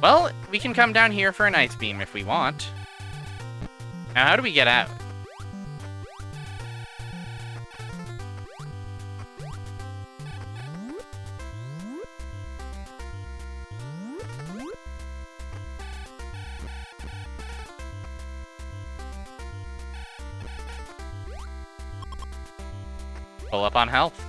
Well, we can come down here for an ice beam if we want. Now, how do we get out? Pull up on health.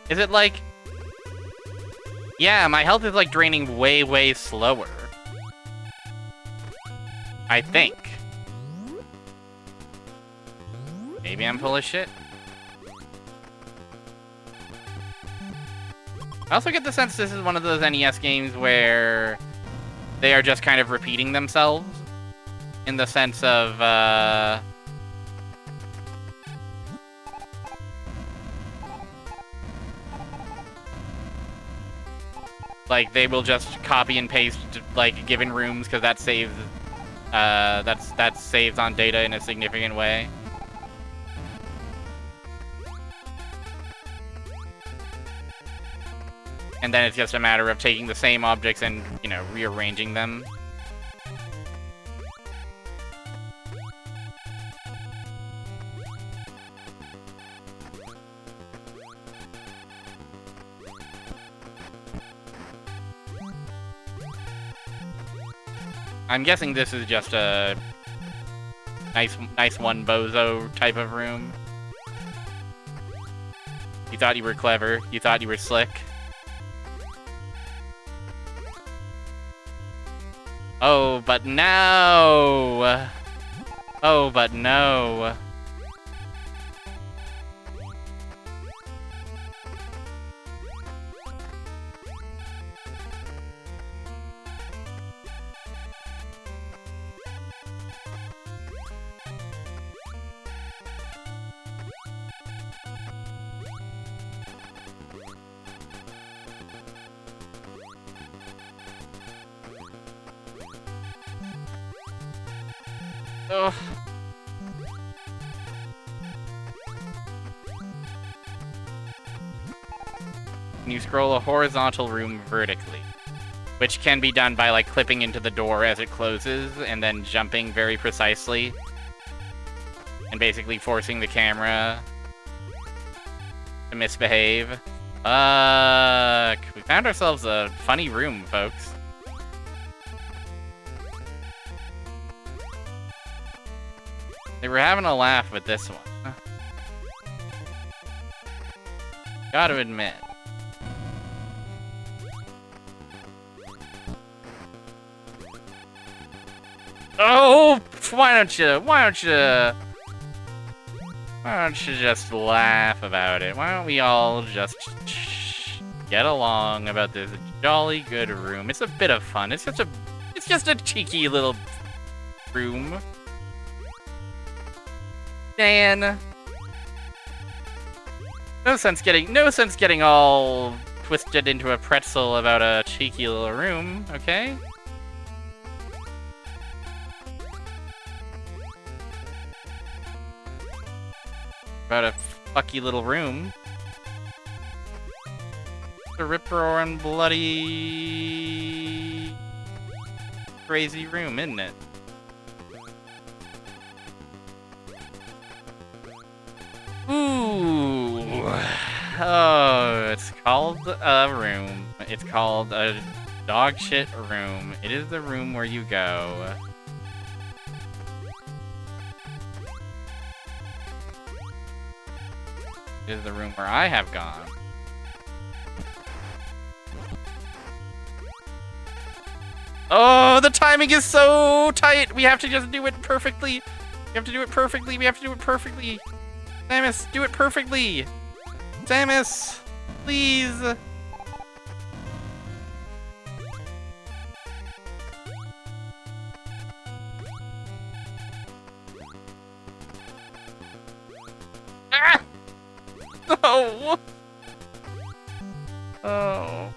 Is it like... Yeah, my health is like draining way, way slower. I think. Maybe I'm full of shit. I also get the sense this is one of those NES games where they are just kind of repeating themselves. In the sense of, like, they will just copy and paste, like, given rooms, because that saves, that saves on data in a significant way. And then it's just a matter of taking the same objects and, you know, rearranging them. I'm guessing this is just a nice one bozo type of room. You thought you were clever. You thought you were slick. Oh, but no! Oh, but no. Ugh. You scroll a horizontal room vertically, which can be done by, like, clipping into the door as it closes and then jumping very precisely and basically forcing the camera to misbehave. Fuck. We found ourselves a funny room, folks. They were having a laugh with this one. Gotta admit. Oh, why don't you just laugh about it? Why don't we all just get along about this jolly good room? It's a bit of fun. It's just a cheeky little room. Dan. No sense getting all twisted into a pretzel about a cheeky little room, okay? About a fucky little room. The rip-roaring bloody crazy room, isn't it? Ooh. Oh, it's called a room. It's called a dog shit room. It is the room where you go. It is the room where I have gone. Oh, the timing is so tight. We have to just do it perfectly. We have to do it perfectly. We have to do it perfectly. Samus, do it perfectly. Samus, please. Ah! No. Oh.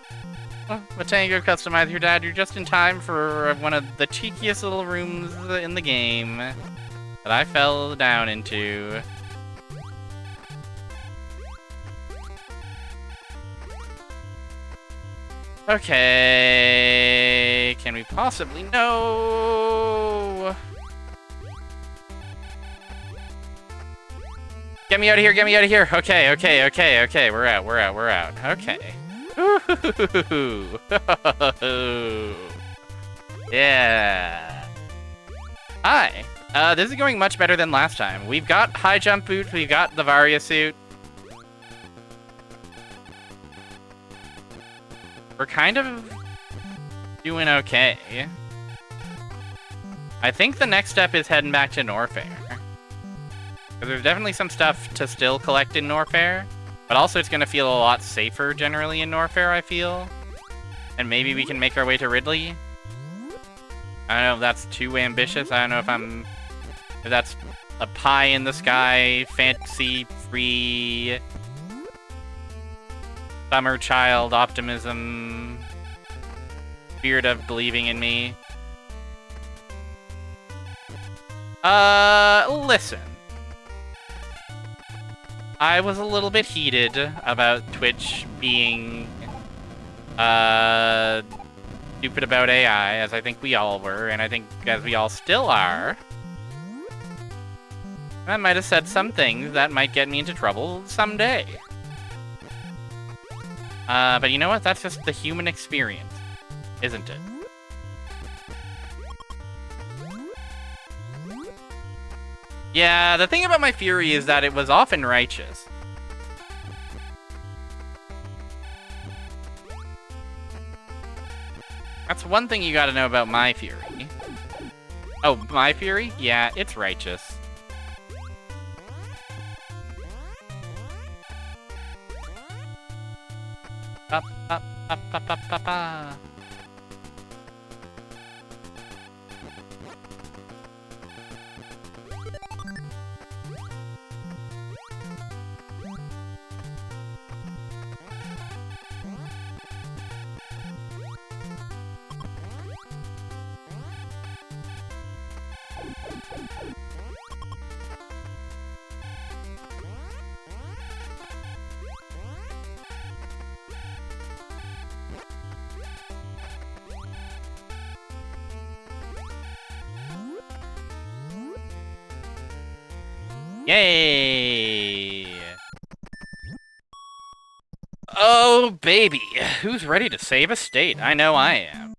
Matango, customize your dad. You're just in time for one of the cheekiest little rooms in the game that I fell down into. Okay, can we possibly? No! Get me out of here, get me out of here! Okay, okay, okay, okay, we're out, we're out, we're out. Okay. Yeah. Hi. This is going much better than last time. We've got high jump boots, we've got the Varia suit. We're kind of doing okay. I think the next step is heading back to Norfair. There's definitely some stuff to still collect in Norfair, but also it's going to feel a lot safer generally in Norfair, I feel. And maybe we can make our way to Ridley. I don't know if that's too ambitious. I don't know if that's a pie in the sky, fantasy free summer child optimism, spirit of believing in me. Listen. I was a little bit heated about Twitch being, stupid about AI, as I think we all were, and I think as we all still are. I might have said some things that might get me into trouble someday. But you know what? That's just the human experience, isn't it? Yeah, the thing about my fury is that it was often righteous. That's one thing you gotta know about my fury. Oh, my fury? Yeah, it's righteous. Up, up, up, up, up, up, up. Yay! Oh, baby. Who's ready to save a state? I know I am.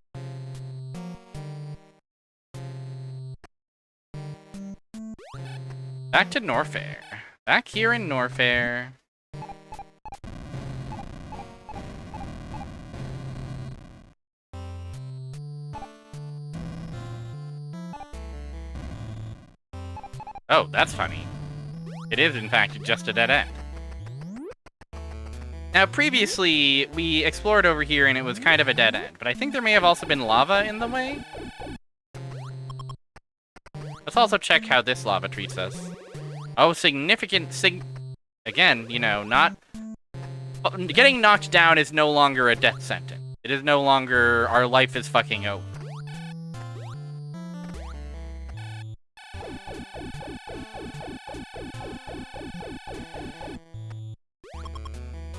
Back to Norfair. Back here in Norfair. Oh, that's funny. It is, in fact, just a dead end. Now, previously, we explored over here and it was kind of a dead end, but I think there may have also been lava in the way. Let's also check how this lava treats us. Oh, again, you know, not... Getting knocked down is no longer a death sentence. It is no longer our life is fucking over.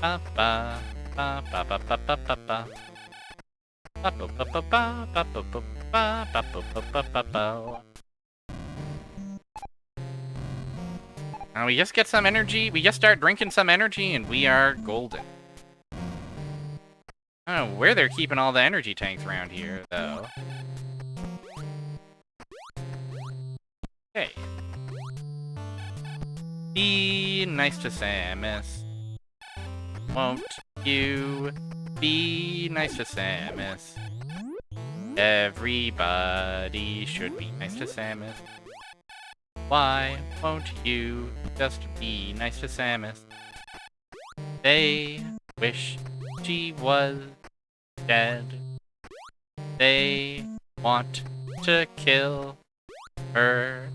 Ba ba ba ba ba ba ba ba ba. Ba ba ba ba ba ba ba ba ba ba ba ba ba. Now we just get some energy. We just start drinking some energy, and we are golden. I don't know where they're keeping all the energy tanks around here, though. Okay. Be nice to Samus. Won't you be nice to Samus? Everybody should be nice to Samus. Why won't you just be nice to Samus? They wish she was dead. They want to kill her.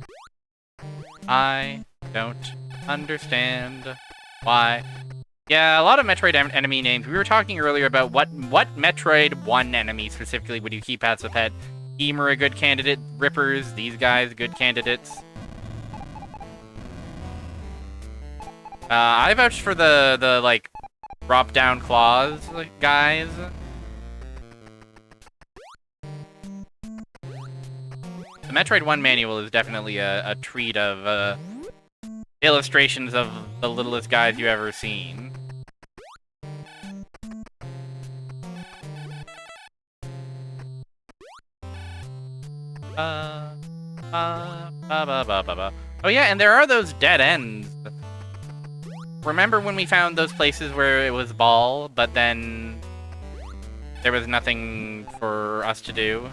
I don't understand why. Yeah, a lot of Metroid enemy names. We were talking earlier about what Metroid 1 enemy specifically would you keep as a pet. Emer a good candidate. Rippers, these guys, good candidates. I vouched for the like, drop down claws guys. The Metroid 1 manual is definitely a treat of illustrations of the littlest guys you've ever seen. Oh yeah, and there are those dead ends. Remember when we found those places where it was ball, but then there was nothing for us to do?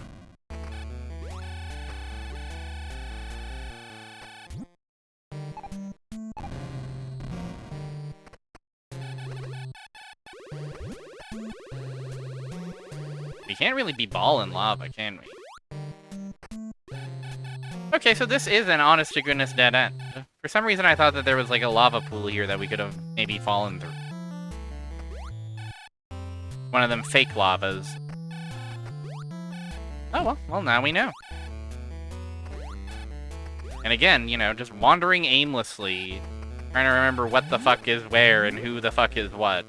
We can't really be ball in lava, can we? Okay, so this is an honest-to-goodness dead end. For some reason, I thought that there was like a lava pool here that we could have maybe fallen through. One of them fake lavas. Oh, well, now we know. And again, you know, just wandering aimlessly, trying to remember what the fuck is where and who the fuck is what.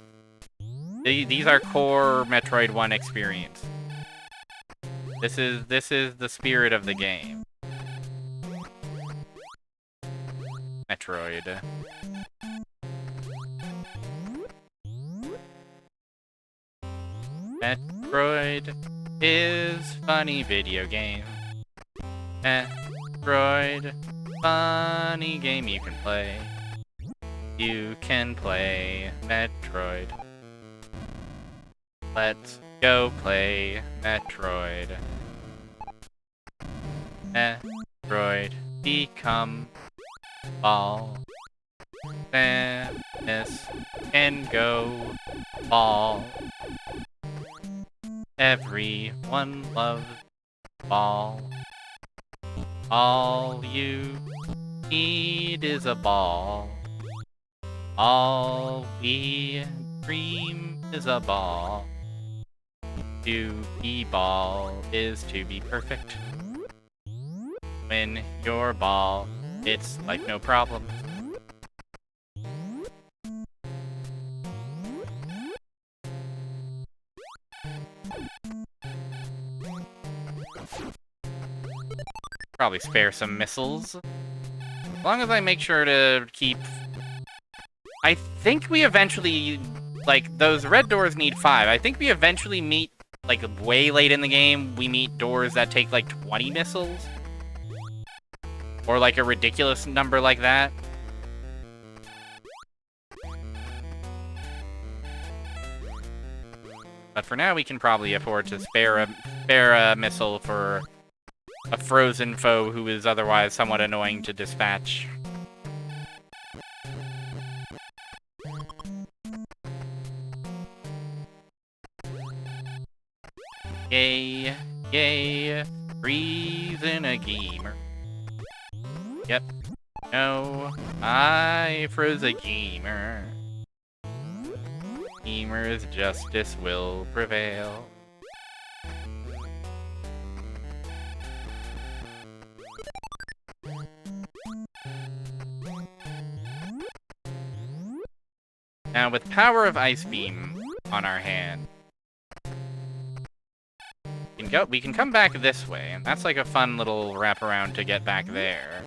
These are core Metroid 1 experience. This is the spirit of the game. Metroid. Metroid is funny video game. Metroid, funny game you can play. You can play Metroid. Let's go play Metroid. Metroid, become ball. Samus can go ball. Everyone loves ball. All you need is a ball. All we dream is a ball. To be ball is to be perfect. When you're ball, it's like no problem. Probably spare some missiles. As long as I make sure to keep... I think we eventually... Like, those red doors need 5. I think we eventually meet, like, way late in the game, we meet doors that take, like, 20 missiles. Or, like, a ridiculous number like that. But for now, we can probably afford to spare a missile for a frozen foe who is otherwise somewhat annoying to dispatch. Yay, yay, freezing a gamer. Yep. No, I froze a gamer. Gamer's justice will prevail. Now, with Power of Ice Beam on our hand, we can come back this way, and that's like a fun little wraparound to get back there.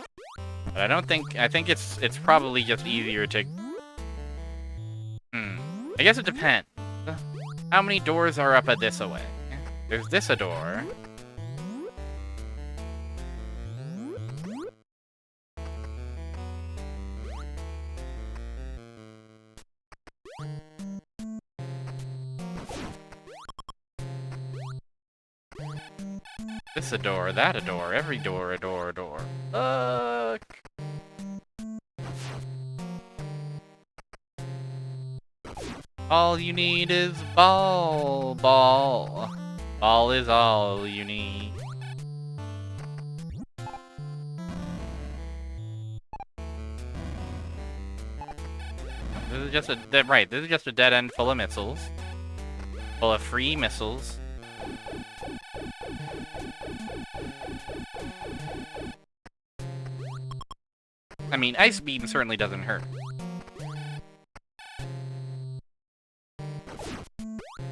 But I think it's probably just easier to... I guess it depends. How many doors are up a this away? There's this a door. This a door, that a door, every door a door, a door. Look! All you need is ball, ball. Ball is all you need. This is just a right. This is just a dead end full of missiles, full of free missiles. I mean, Ice Beam certainly doesn't hurt.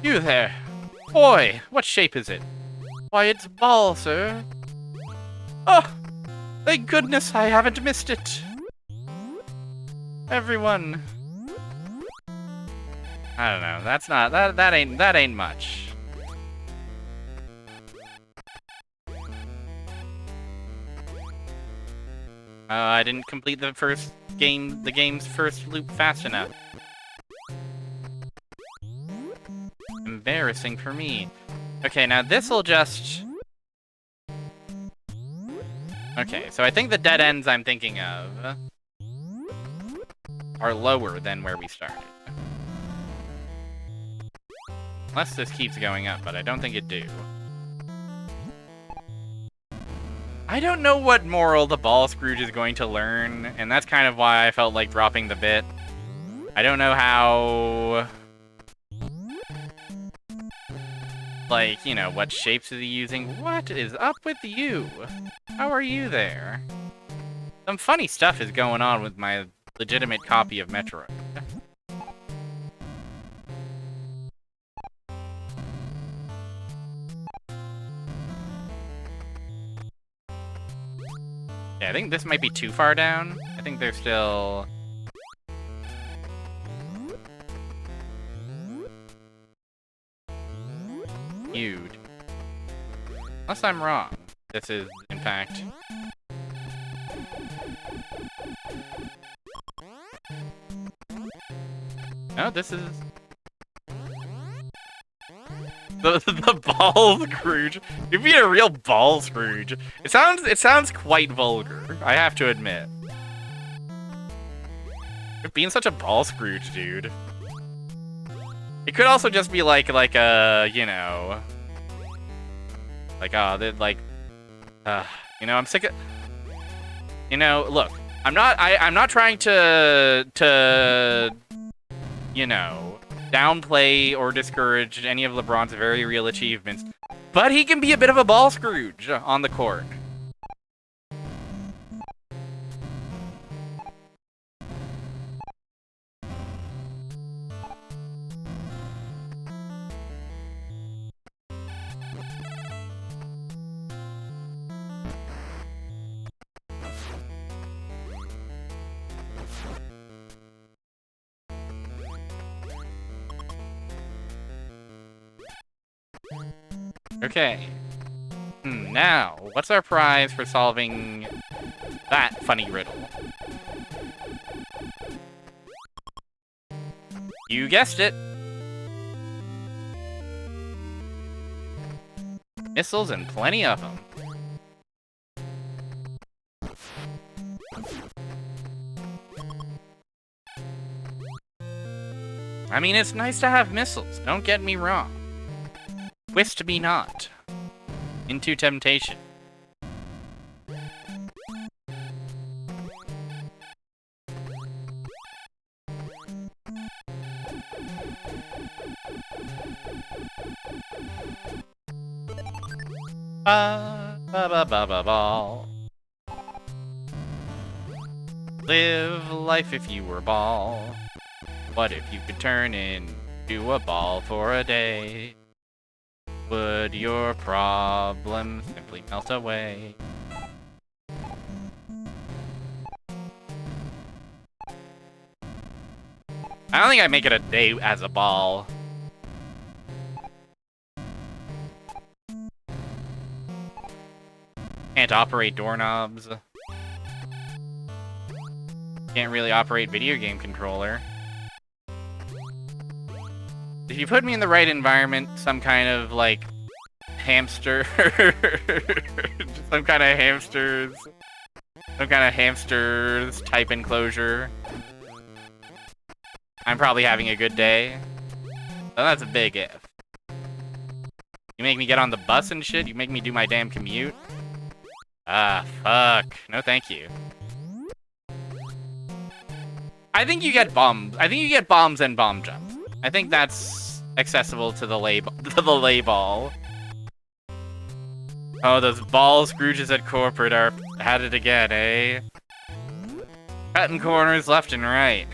You there! Boy, what shape is it? Why, it's ball, sir. Oh! Thank goodness I haven't missed it! Everyone! I don't know, that's not... that ain't much. I didn't complete the game's first loop fast enough. Embarrassing for me. Okay, now this'll just... Okay, so I think the dead ends I'm thinking of are lower than where we started. Unless this keeps going up, but I don't think it do. I don't know what moral the Ball Scrooge is going to learn, and that's kind of why I felt like dropping the bit. I don't know how... Like, you know, what shapes is he using? What is up with you? How are you there? Some funny stuff is going on with my legitimate copy of Metroid. Yeah, I think this might be too far down. I think they're still... huge. Unless I'm wrong. This is, in fact... No, this is... The Ball Scrooge. You'd be a real Ball Scrooge. It sounds quite vulgar, I have to admit. You're being such a Ball Scrooge, dude. It could also just be like a, you know, like, you know, I'm sick of, you know, look, I'm not trying to, you know, downplay or discourage any of LeBron's very real achievements, but he can be a bit of a Ball Scrooge on the court. Okay. Now, what's our prize for solving that funny riddle? You guessed it! Missiles and plenty of them. I mean, it's nice to have missiles, don't get me wrong. Twist me not into temptation. Ball. Live life if you were Ball. What if you could turn into a ball for a day? Would your problem simply melt away? I don't think I'd make it a day as a ball. Can't operate doorknobs. Can't really operate video game controller. If you put me in the right environment, some kind of, like, hamster... some kind of hamsters type enclosure, I'm probably having a good day. So that's a big if. You make me get on the bus and shit? You make me do my damn commute? Ah, fuck. No thank you. I think you get bombs. I think you get bombs and bomb jumps. I think that's accessible to the lay ball. Oh, those ball Scrooges at corporate are at it again, eh? Cutting corners left and right.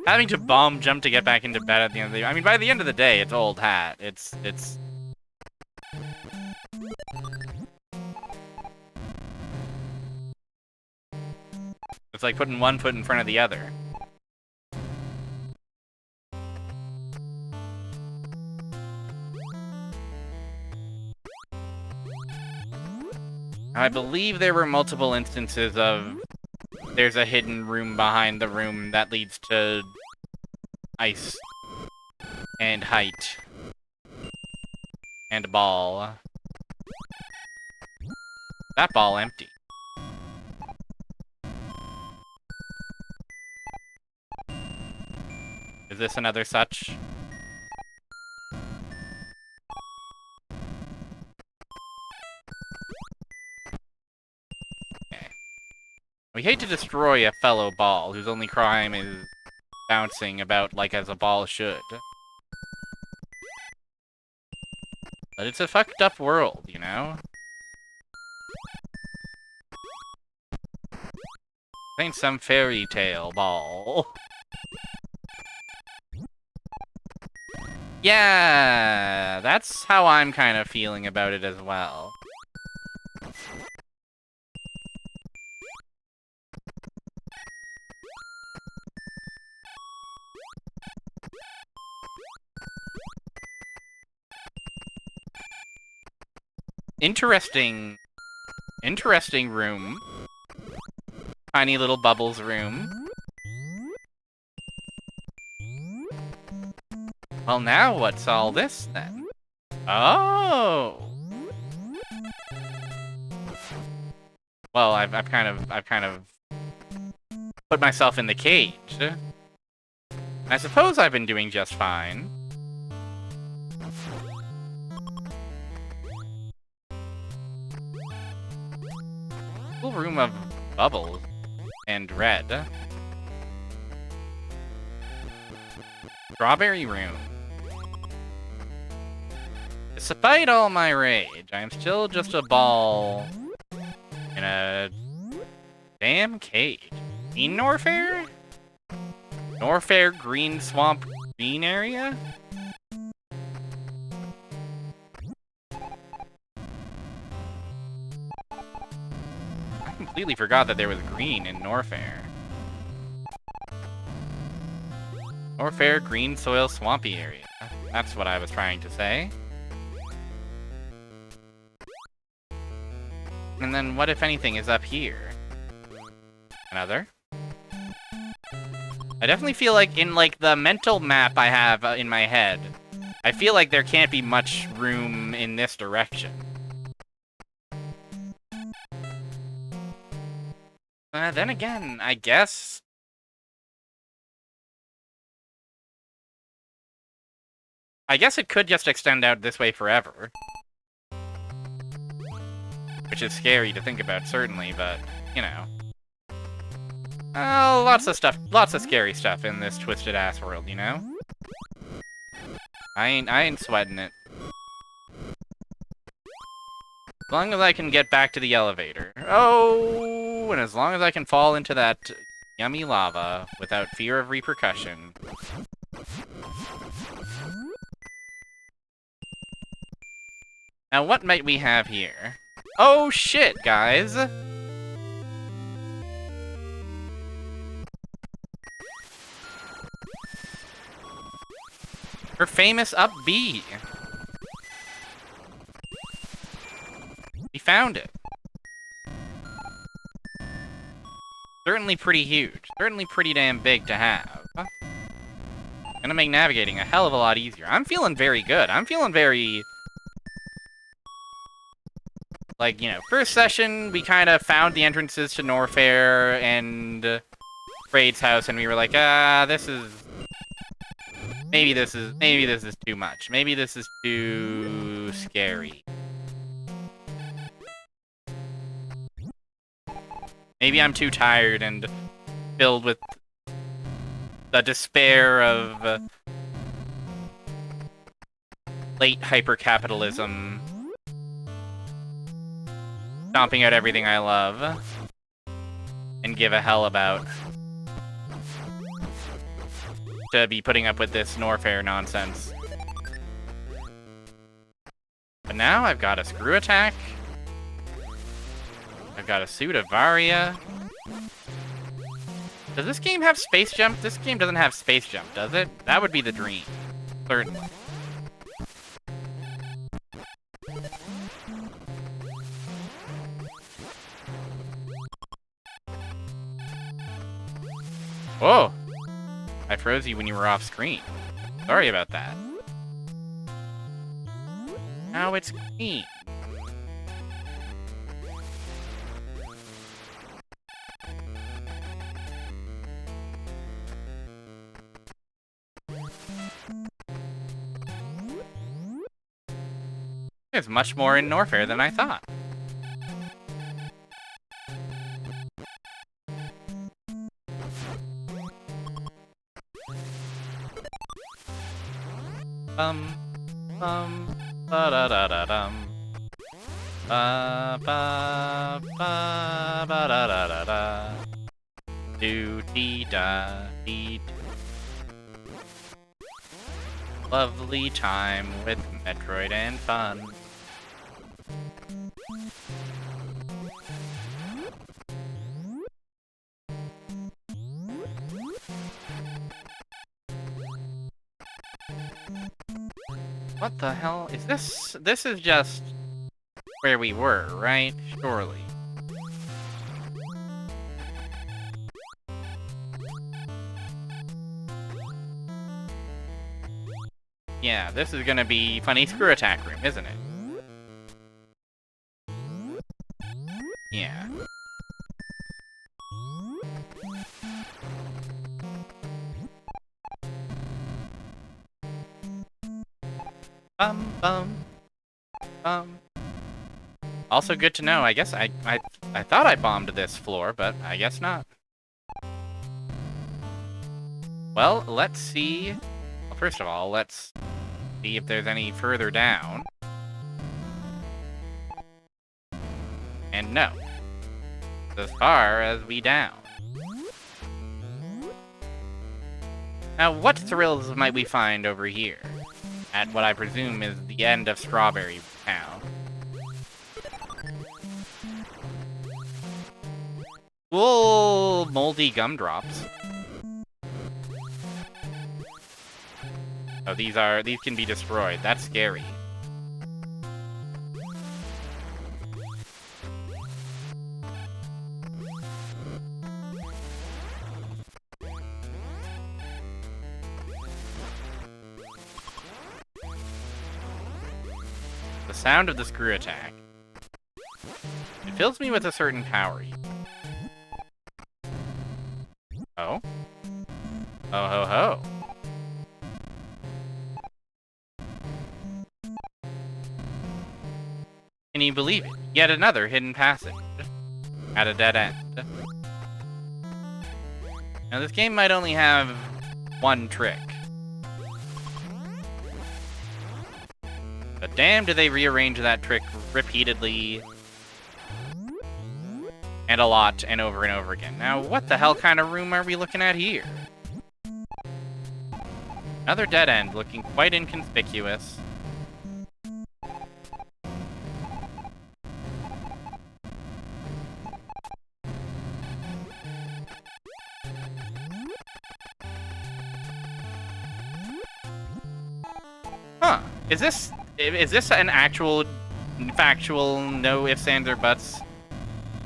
Having to bomb jump to get back into bed at the end of the day. I mean, by the end of the day, it's old hat. It's like putting one foot in front of the other. I believe there were multiple instances of there's a hidden room behind the room that leads to ice and height and ball. That ball empty. Is this another such? Okay. We hate to destroy a fellow ball whose only crime is bouncing about like as a ball should. But it's a fucked up world, you know? Ain't some fairy tale ball. Yeah, that's how I'm kind of feeling about it as well. Interesting room. Tiny little bubbles room. Well, now what's all this then? Oh. Well, I've kind of put myself in the cage. I suppose I've been doing just fine. Full room of bubbles and red. Strawberry room. Despite all my rage, I am still just a ball in a damn cage. In Norfair? Norfair Green Swamp Green area? I completely forgot that there was green in Norfair. Norfair Green Soil Swampy area. That's what I was trying to say. And then what, if anything, is up here? Another? I definitely feel like in, like, the mental map I have in my head, I feel like there can't be much room in this direction. Then again, I guess... it could just extend out this way forever. Which is scary to think about, certainly, but, you know. Lots of scary stuff in this twisted-ass world, you know? I ain't sweating it. As long as I can get back to the elevator. Oh, and as long as I can fall into that yummy lava without fear of repercussion. Now, what might we have here? Oh, shit, guys! Her famous up B. We found it. Certainly pretty huge. Certainly pretty damn big to have. Gonna make navigating a hell of a lot easier. I'm feeling very good. I'm feeling very... Like, you know, first session, we kind of found the entrances to Norfair and Raid's house, and we were like, this is... Maybe this is too much. Maybe this is too scary. Maybe I'm too tired and filled with the despair of late hypercapitalism, stomping out everything I love and give a hell about, to be putting up with this Norfair nonsense. But now I've got a screw attack. I've got a suit of Varia. Does this game have space jump? This game doesn't have space jump, does it? That would be the dream. Certainly. Whoa! I froze you when you were off screen. Sorry about that. Now it's clean. There's much more in Norfair than I thought. Ba da da da dum. Ba ba ba ba da da da da. Do dee da dee. Lovely time with Metroid and fun. What the hell is this? This is just where we were, right? Surely. Yeah, this is gonna be funny screw attack room, isn't it? Yeah. Bum. Also good to know. I guess I thought I bombed this floor, but I guess not. Well, let's see. Well, first of all, let's see if there's any further down. And no. It's as far as we down. Now, what thrills might we find over here? At what I presume is the end of Strawberry Town. Cool moldy gumdrops. Oh, these can be destroyed. That's scary. The sound of the screw attack. It fills me with a certain power. Oh? Oh ho ho. Can you believe it? Yet another hidden passage. At a dead end. Now this game might only have one trick. But damn, do they rearrange that trick repeatedly and a lot and over again. Now, what the hell kind of room are we looking at here? Another dead end, looking quite inconspicuous. Huh. Is this an actual, factual, no ifs, ands, or buts?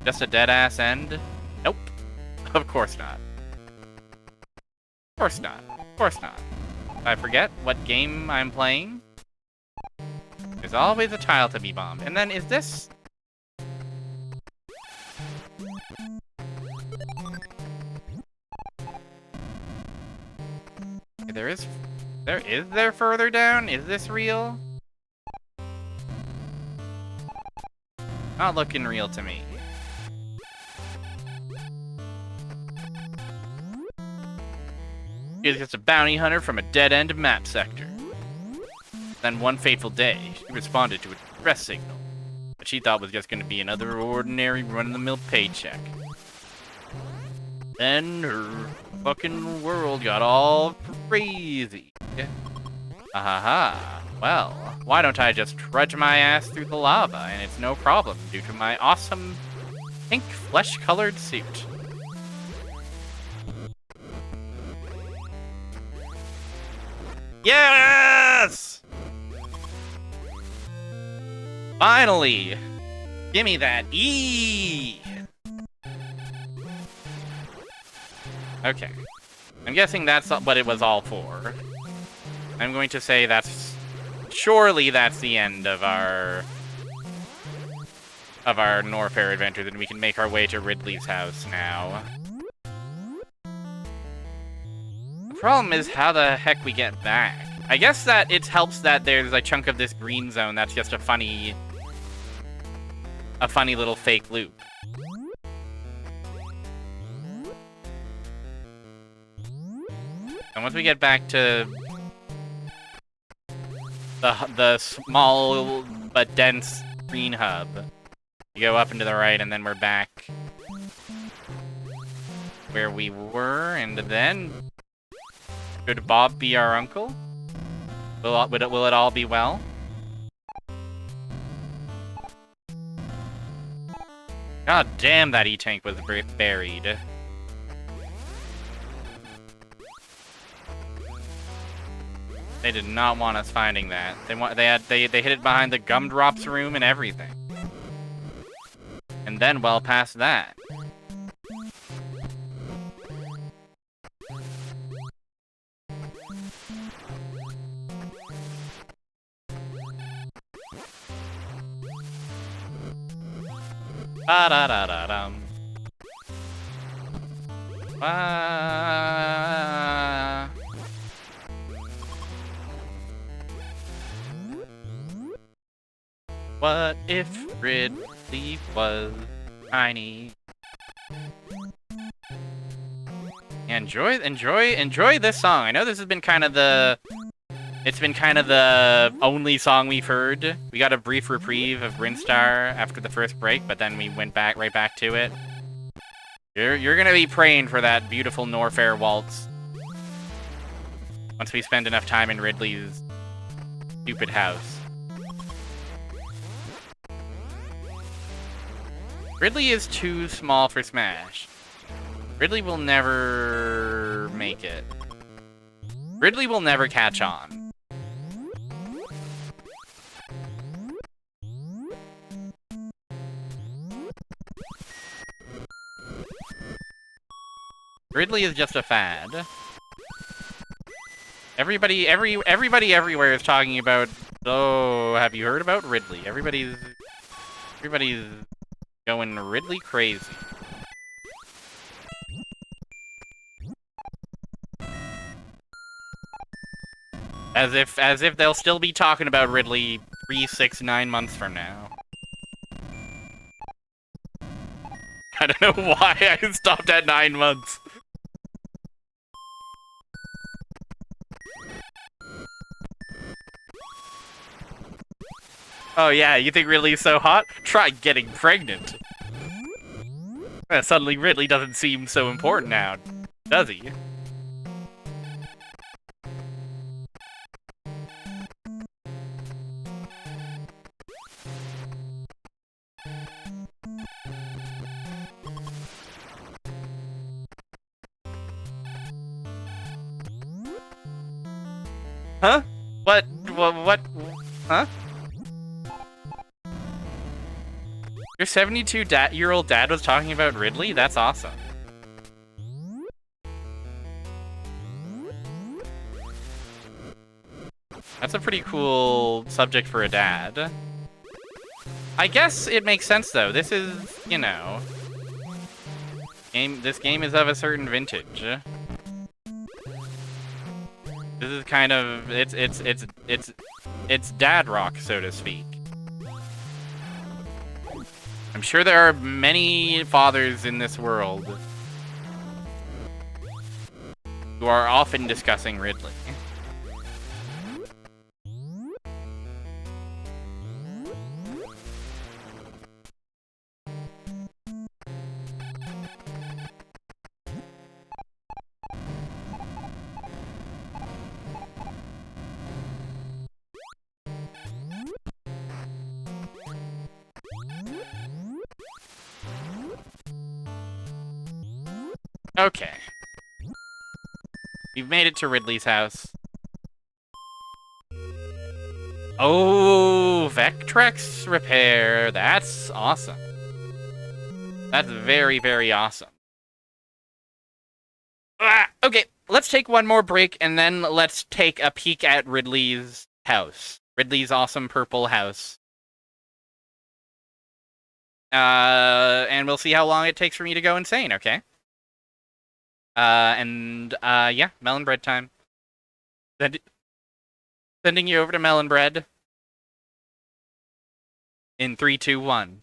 Just a dead-ass end? Nope. Of course not. Of course not. Of course not. I forget what game I'm playing. There's always a tile to be bombed. And then, is this... Is there further down? Is this real? Not looking real to me. He's just a bounty hunter from a dead-end map sector. Then one fateful day, she responded to a distress signal that she thought was just going to be another ordinary run-of-the-mill paycheck. Then her fucking world got all crazy. Ahaha. Well, why don't I just trudge my ass through the lava, and it's no problem due to my awesome pink flesh-colored suit. Yes! Finally! Gimme that E! Okay. I'm guessing that's what it was all for. I'm going to say that's... Surely that's the end of our Norfair adventure, and we can make our way to Ridley's house now. The problem is how the heck we get back. I guess that it helps that there's a chunk of this green zone that's just a funny little fake loop. And once we get back to the small but dense green hub, you go up and to the right, and then we're back where we were, and then should Bob be our uncle? Will it all be well? God damn, that E-tank was buried. They did not want us finding that. They hid it behind the gumdrops room and everything. And then well past that. Ba-da-da-da-dum. What if Ridley was tiny? Enjoy this song. I know this has been kind of the... It's been kind of the only song we've heard. We got a brief reprieve of Brinstar after the first break, but then we went right back to it. You're gonna be praying for that beautiful Norfair waltz once we spend enough time in Ridley's stupid house. Ridley is too small for Smash. Ridley will never make it. Ridley will never catch on. Ridley is just a fad. Everybody everywhere is talking about, oh, have you heard about Ridley? Everybody's going Ridley crazy. As if they'll still be talking about Ridley 3, 6, 9 months from now. I don't know why I stopped at 9 months. Oh yeah, you think Ridley's so hot? Try getting pregnant. Suddenly Ridley doesn't seem so important now, does he? Huh? What? Huh? Your 72-year-old dad was talking about Ridley? That's awesome. That's a pretty cool subject for a dad. I guess it makes sense, though. This is, you know... This game is of a certain vintage. This is kind of... It's dad rock, so to speak. I'm sure there are many fathers in this world who are often discussing Ridley. Okay. We've made it to Ridley's house. Oh, Vectrex repair. That's awesome. That's very, very awesome. Okay, let's take one more break, and then let's take a peek at Ridley's house. Ridley's awesome purple house. And we'll see how long it takes for me to go insane, okay? Yeah, melon bread time. Sending you over to melon bread. In 3, 2, 1.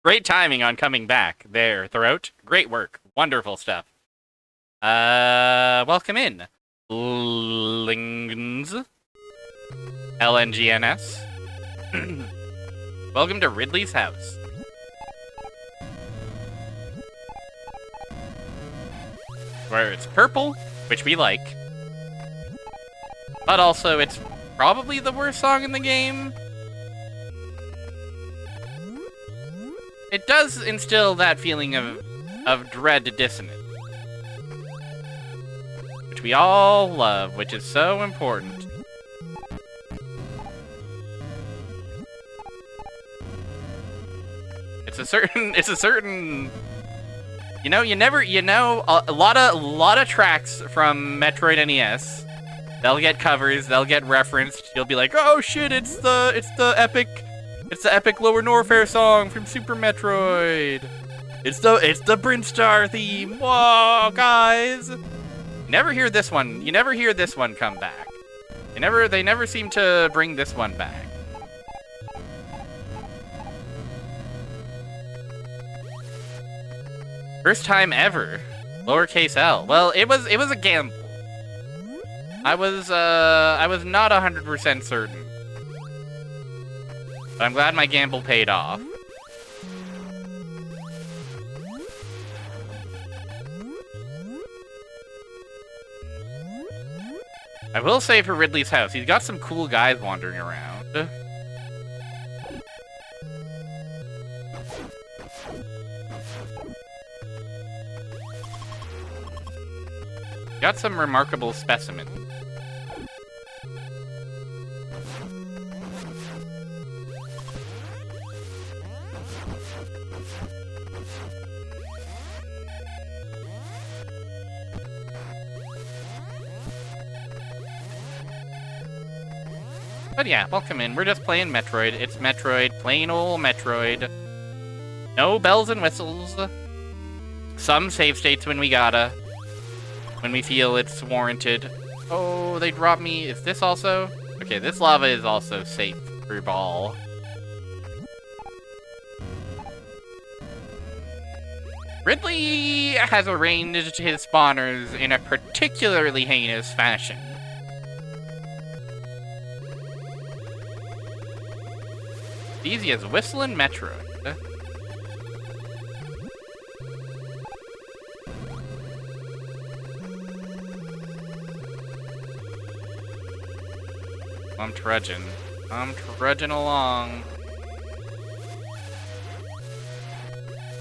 Great timing on coming back there, Throat. Great work. Wonderful stuff. Welcome in. Lings. LNGNS. Welcome to Ridley's house. Where it's purple, which we like. But also, it's probably the worst song in the game. It does instill that feeling of dread dissonance. Which we all love, which is so important. It's a certain a lot of tracks from Metroid NES. They'll get covers, they'll get referenced. You'll be like, "Oh shit, it's the epic Lower Norfair song from Super Metroid. It's the Brinstar theme. Whoa, guys." You never hear this one come back. They never seem to bring this one back. First time ever. Lowercase L. Well, it was a gamble. I was not 100% certain. But I'm glad my gamble paid off. I will say for Ridley's house, he's got some cool guys wandering around. Got some remarkable specimens. But yeah, welcome in. We're just playing Metroid. It's Metroid, plain old Metroid. No bells and whistles. Some save states when we gotta. When we feel it's warranted. Oh, they dropped me. Is this also? Okay, this lava is also safe for ball. Ridley has arranged his spawners in a particularly heinous fashion. Easy as whistling Metroid. I'm trudging. I'm trudging along.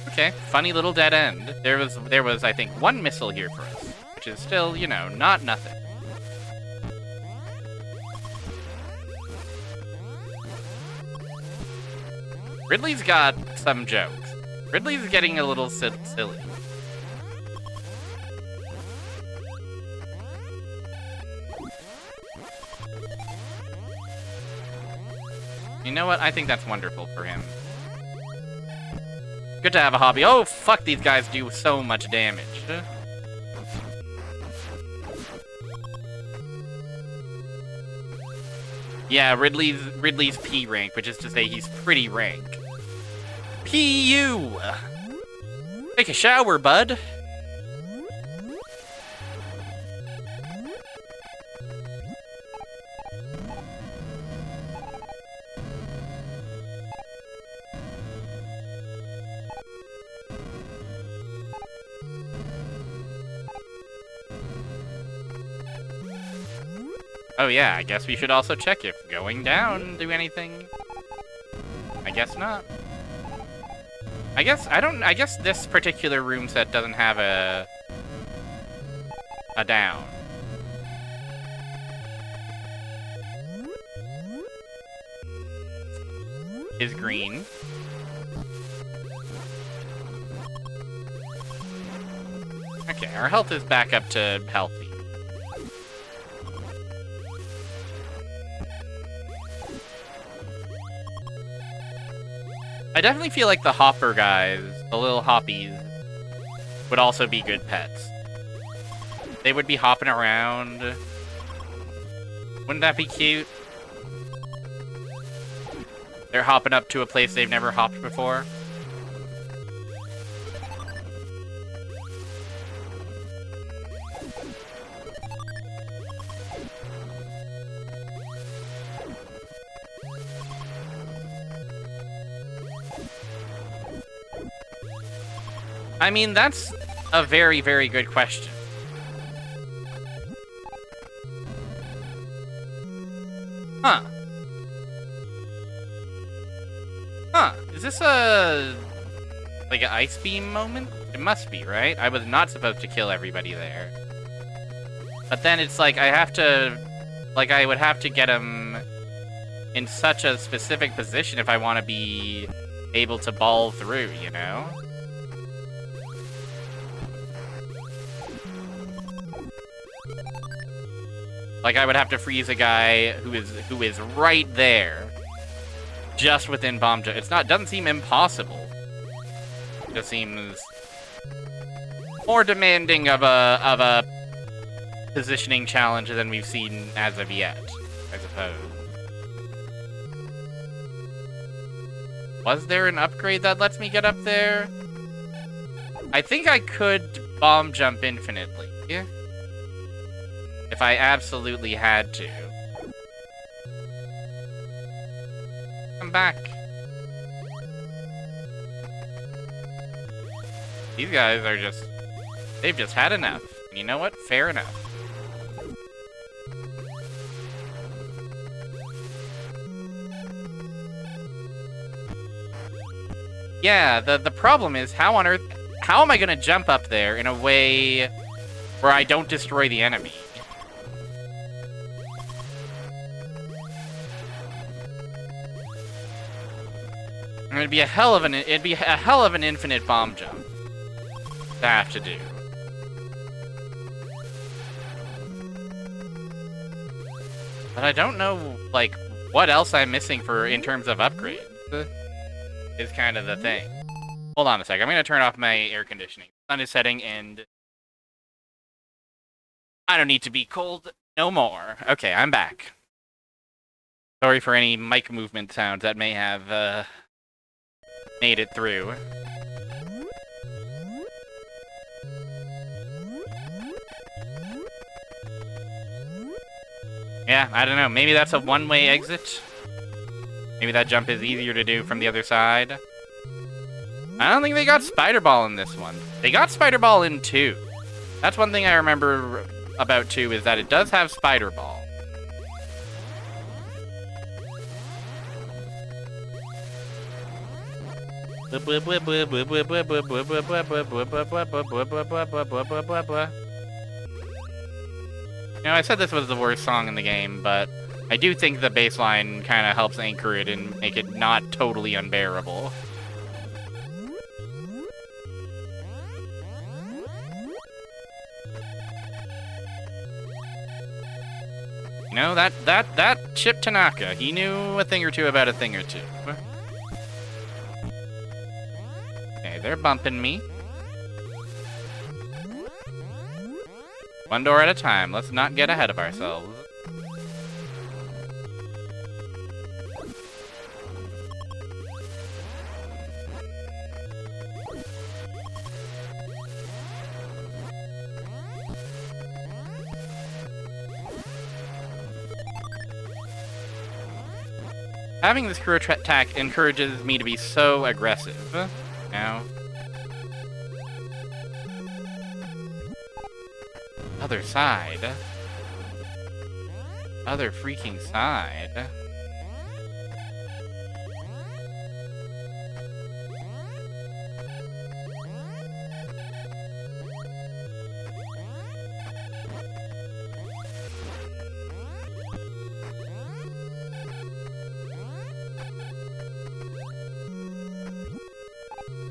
Okay, funny little dead end. There was I think one missile here for us, which is still, you know, not nothing. Ridley's got some jokes. Ridley's getting a little silly. You know what? I think that's wonderful for him. Good to have a hobby. Oh, fuck, these guys do so much damage. Yeah, Ridley's P rank, which is to say he's pretty rank. PU! Take a shower, bud. Oh yeah, I guess we should also check if going down do anything. I guess not. I guess this particular room set doesn't have a down. Is green. Okay, our health is back up to healthy. I definitely feel like the hopper guys, the little hoppies, would also be good pets. They would be hopping around. Wouldn't that be cute? They're hopping up to a place they've never hopped before. I mean, that's a very, very good question. Huh. Huh. Is this like an ice beam moment? It must be, right? I was not supposed to kill everybody there. But then it's like, I would have to get him in such a specific position if I want to be able to ball through, you know? Like, I would have to freeze a guy who is right there, just within bomb jump. Doesn't seem impossible. It just seems more demanding of a positioning challenge than we've seen as of yet, I suppose. Was there an upgrade that lets me get up there? I think I could bomb jump infinitely. Yeah. If I absolutely had to. Come back. These guys are they've just had enough. You know what? Fair enough. Yeah, the problem is, how on earth, how am I gonna jump up there in a way where I don't destroy the enemy? It'd be a hell of an infinite bomb jump to have to do. But I don't know, like, what else I'm missing in terms of upgrades. Is kind of the thing. Hold on a sec. I'm gonna turn off my air conditioning. The sun is setting, and I don't need to be cold no more. Okay, I'm back. Sorry for any mic movement sounds that may have made it through. Yeah, I don't know. Maybe that's a one-way exit. Maybe that jump is easier to do from the other side. I don't think they got Spider Ball in this one. They got Spider Ball in 2. That's one thing I remember about 2, is that it does have Spider Ball. You know, I said this was the worst song in the game, but I do think the bass line kind of helps anchor it and make it not totally unbearable. You know, that Chip Tanaka, he knew a thing or two about a thing or two. Okay, they're bumping me. One door at a time. Let's not get ahead of ourselves. Having this crew attack encourages me to be so aggressive. Now. Other side. Other freaking side.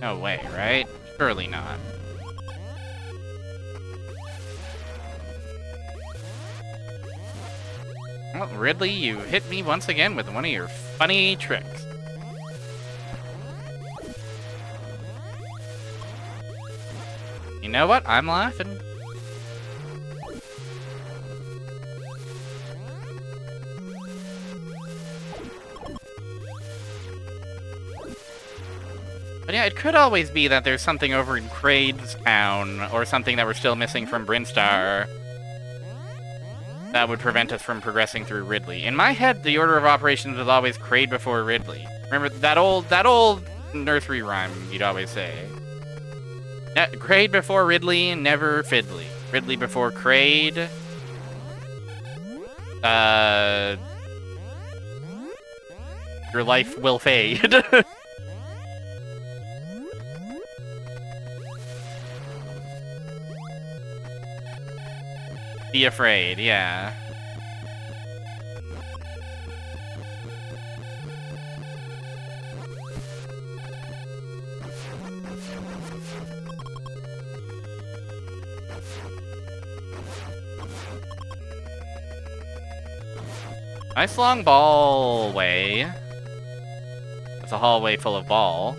No way, right? Surely not. Well, Ridley, you hit me once again with one of your funny tricks. You know what? I'm laughing. But yeah, it could always be that there's something over in Kraid's town, or something that we're still missing from Brinstar, that would prevent us from progressing through Ridley. In my head, the order of operations was always Kraid before Ridley. Remember that old nursery rhyme you'd always say? Kraid before Ridley, never Fiddly. Ridley before Kraid. Your life will fade. Be afraid, yeah. Nice long ball way. It's a hallway full of ball.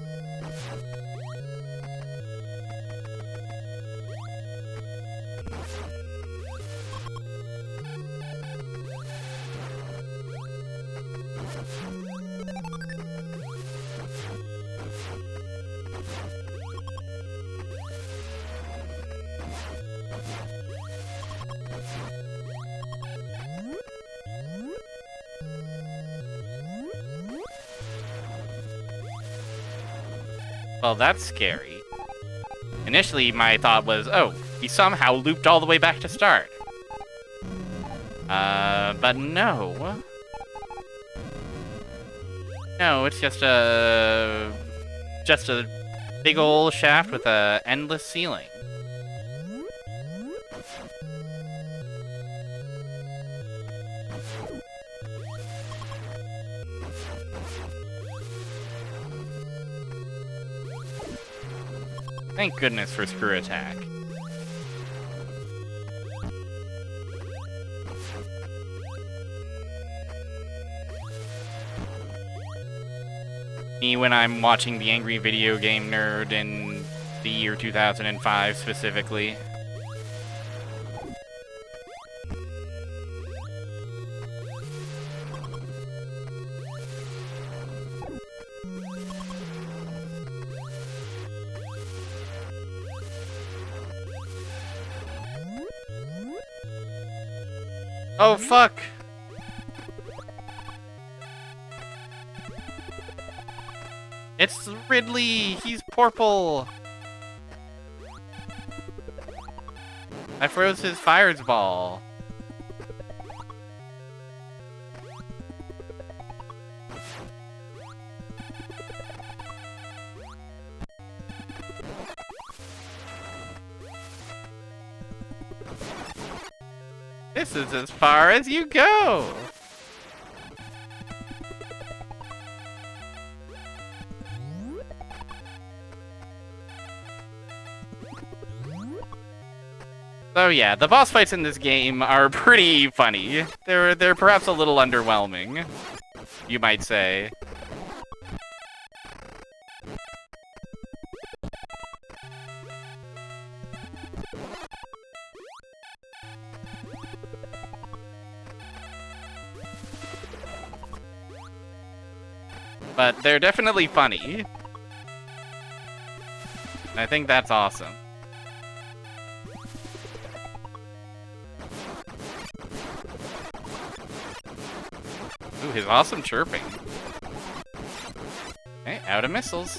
Well, that's scary. Initially, my thought was, oh, he somehow looped all the way back to start. But no. No, it's just a big ol' shaft with a endless ceiling. Thank goodness for screw attack. Me when I'm watching The Angry Video Game Nerd in the year 2005 specifically. Oh, fuck! It's Ridley! He's purple! I froze his fires ball. This is as far as you go! So yeah, the boss fights in this game are pretty funny. They're perhaps a little underwhelming, you might say. But they're definitely funny. And I think that's awesome. Ooh, his awesome chirping. Okay, out of missiles.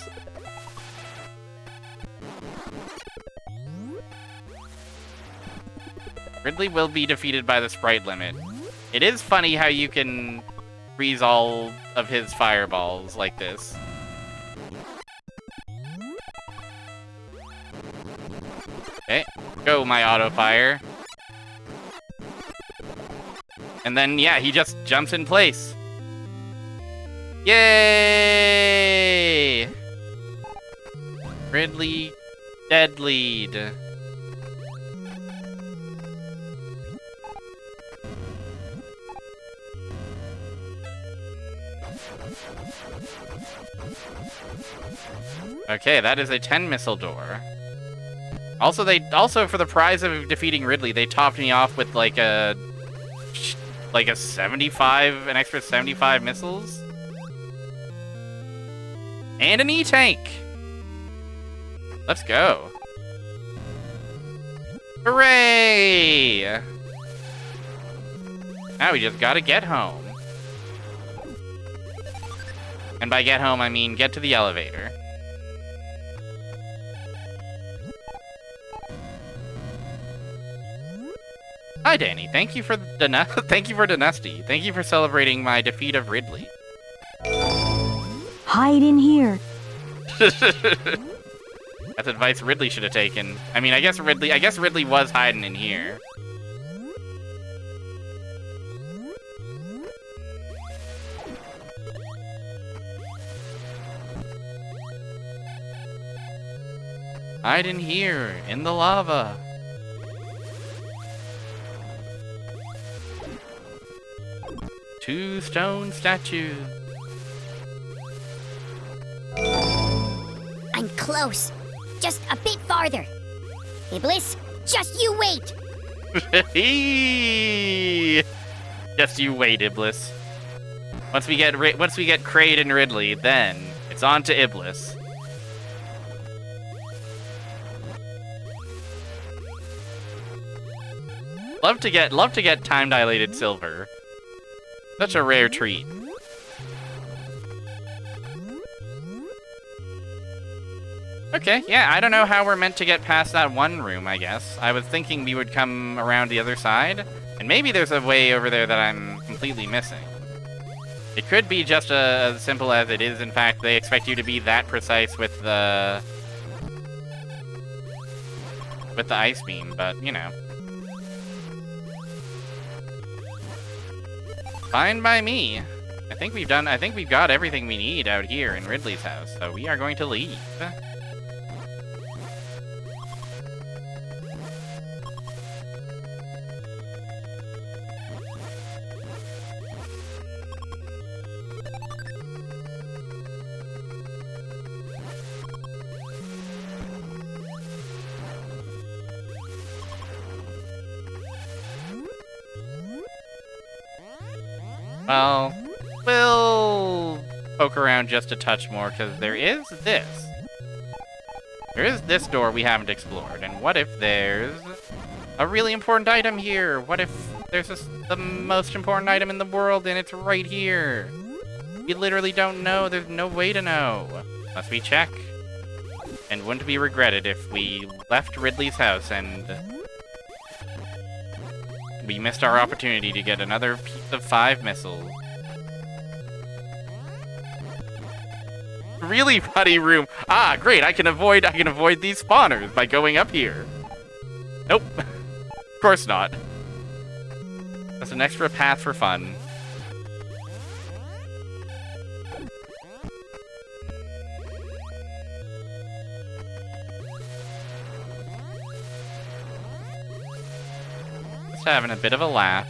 Ridley will be defeated by the sprite limit. It is funny how you can freeze all of his fireballs like this. Okay, go my auto fire. And then, yeah, he just jumps in place. Yay! Ridley dead lead. Okay, that is a 10 missile door. Also for the prize of defeating Ridley, they topped me off with like a 75, an extra 75 missiles. And an E-tank. Let's go. Hooray! Now we just gotta get home. And by get home, I mean get to the elevator. Hi, Danny. Thank you for thank you for Dynasty. Thank you for celebrating my defeat of Ridley. Hide in here. That's advice Ridley should have taken. I mean, I guess Ridley was hiding in here. Hide in here, in the lava. Two stone statues. I'm close. Just a bit farther. Iblis, just you wait. Just you wait, Iblis. Once we get Kraid and Ridley, then it's on to Iblis. Love to get time dilated silver. Such a rare treat. Okay, yeah, I don't know how we're meant to get past that one room, I guess. I was thinking we would come around the other side, and maybe there's a way over there that I'm completely missing. It could be just as simple as it is, in fact, they expect you to be that precise with the ice beam, but, you know. Fine by me. I think we've got everything we need out here in Ridley's house, so we are going to leave. Well, we'll poke around just a touch more, because there is this. There is this door we haven't explored, and what if there's a really important item here? What if there's the most important item in the world, and it's right here? We literally don't know. There's no way to know. Unless we check. And wouldn't we regret it if we left Ridley's house and we missed our opportunity to get another piece of 5 missiles. Really funny room. Ah, great! I can avoid these spawners by going up here. Nope. Of course not. That's an extra path for fun. Having a bit of a laugh.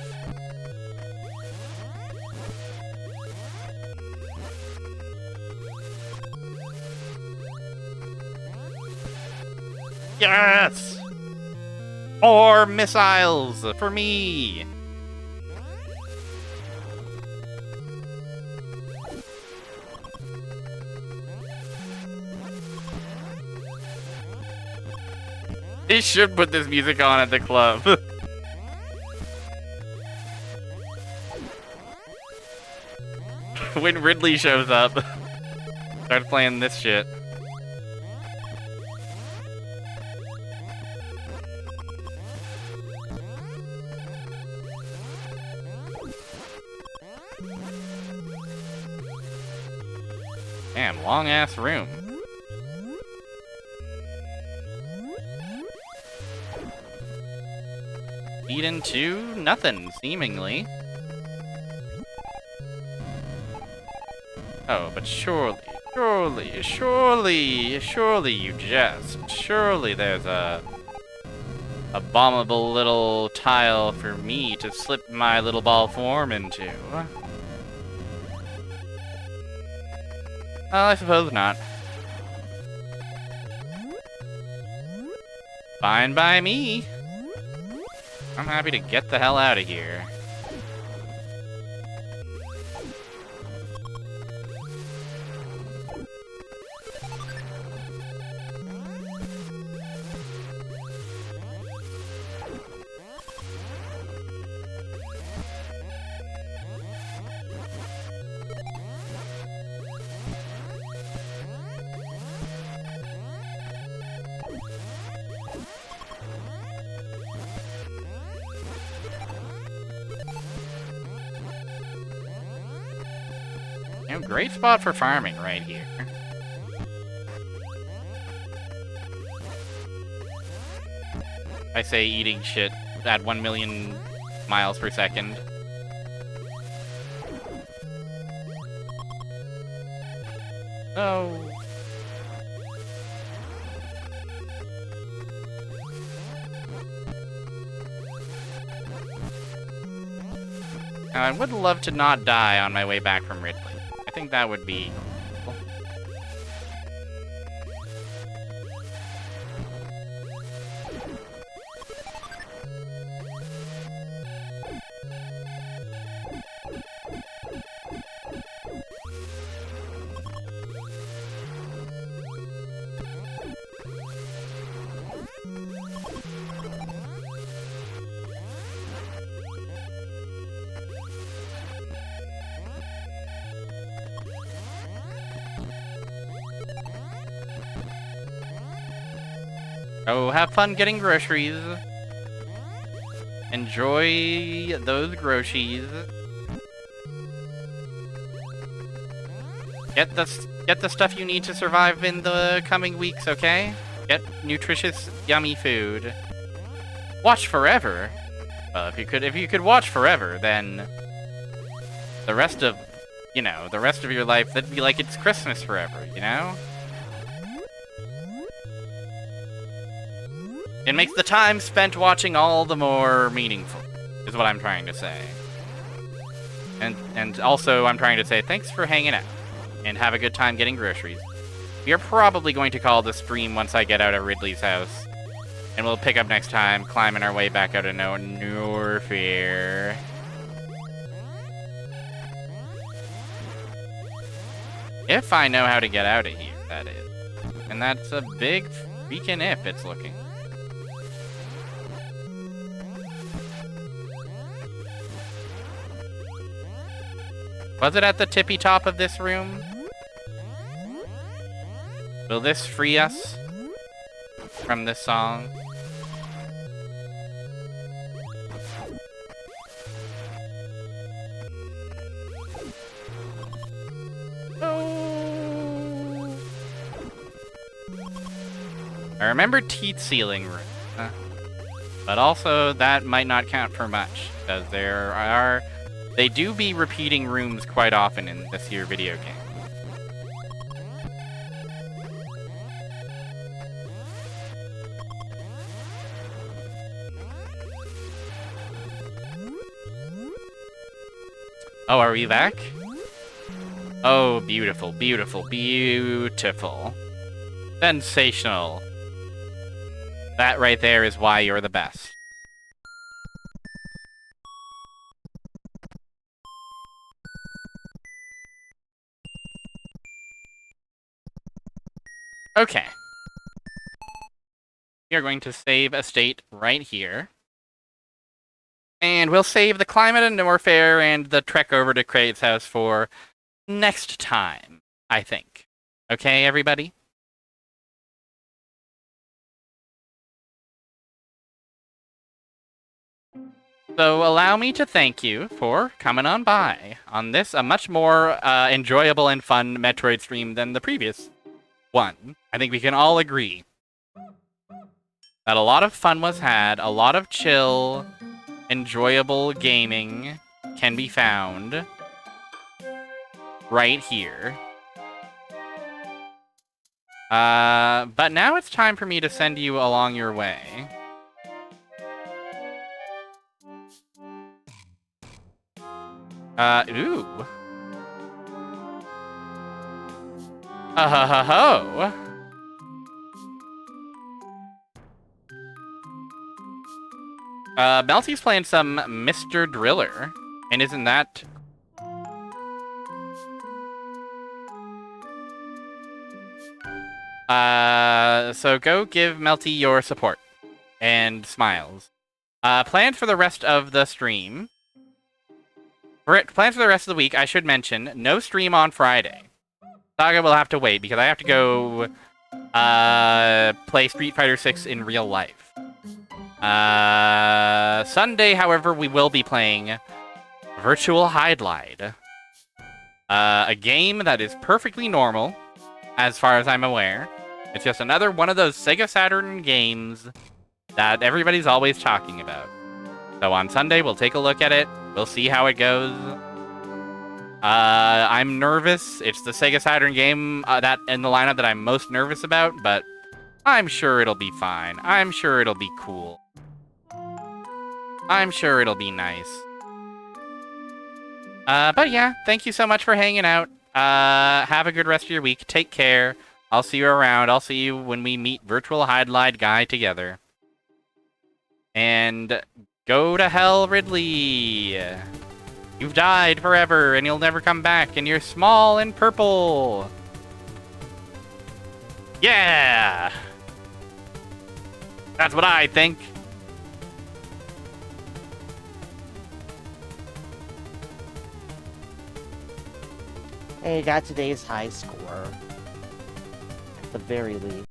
Yes! More missiles for me! They should put this music on at the club. When Ridley shows up, start playing this shit. Damn, long ass room. Lead into nothing, seemingly. Oh, but surely you jest. Surely there's a abominable little tile for me to slip my little ball form into. Well, I suppose not. Fine by me. I'm happy to get the hell out of here. You know, great spot for farming right here. I say eating shit at 1 million miles per second. Oh. Now, I would love to not die on my way back from Ridley. I think that would be cool. Oh, have fun getting groceries. Enjoy those groceries. Get the stuff you need to survive in the coming weeks, okay? Get nutritious, yummy food. Watch forever. Well, if you could watch forever, then the rest of, the rest of your life, that'd be like it's Christmas forever, you know? It makes the time spent watching all the more meaningful, is what I'm trying to say. And also, I'm trying to say thanks for hanging out, and have a good time getting groceries. We are probably going to call the stream once I get out of Ridley's house, and we'll pick up next time, climbing our way back out of Norfair. If I know how to get out of here, that is. And that's a big freaking if, it's looking. Was it at the tippy top of this room? Will this free us from this song? Oh. I remember teeth sealing room, but also that might not count for much, because they do be repeating rooms quite often in this here video game. Oh, are we back? Oh, beautiful, beautiful, beautiful. Sensational. That right there is why you're the best. Okay. We are going to save a state right here. And we'll save the climate and Norfair and the trek over to Crate's house for next time, I think. Okay, everybody? So allow me to thank you for coming on by on this, a much more enjoyable and fun Metroid stream than the previous one. I think we can all agree that a lot of fun was had, a lot of chill, enjoyable gaming can be found right here. But now it's time for me to send you along your way. Ooh. Ho. Melty's playing some Mr. Driller, and isn't that... So go give Melty your support. And smiles. Plans for the rest of the stream. Plans for the rest of the week, I should mention, no stream on Friday. Saga will have to wait, because I have to go play Street Fighter 6 in real life. Sunday, however, we will be playing Virtual Hide Glide. A game that is perfectly normal, as far as I'm aware. It's just another one of those Sega Saturn games that everybody's always talking about. So on Sunday, we'll take a look at it. We'll see how it goes. I'm nervous. It's the Sega Saturn game that in the lineup that I'm most nervous about, but I'm sure it'll be fine. I'm sure it'll be cool. I'm sure it'll be nice. But yeah, thank you so much for hanging out. Have a good rest of your week. Take care. I'll see you around. I'll see you when we meet Virtual Hide Guy together. And go to hell, Ridley. You've died forever, and you'll never come back, and you're small and purple. Yeah! That's what I think. Hey, got today's high score. At the very least.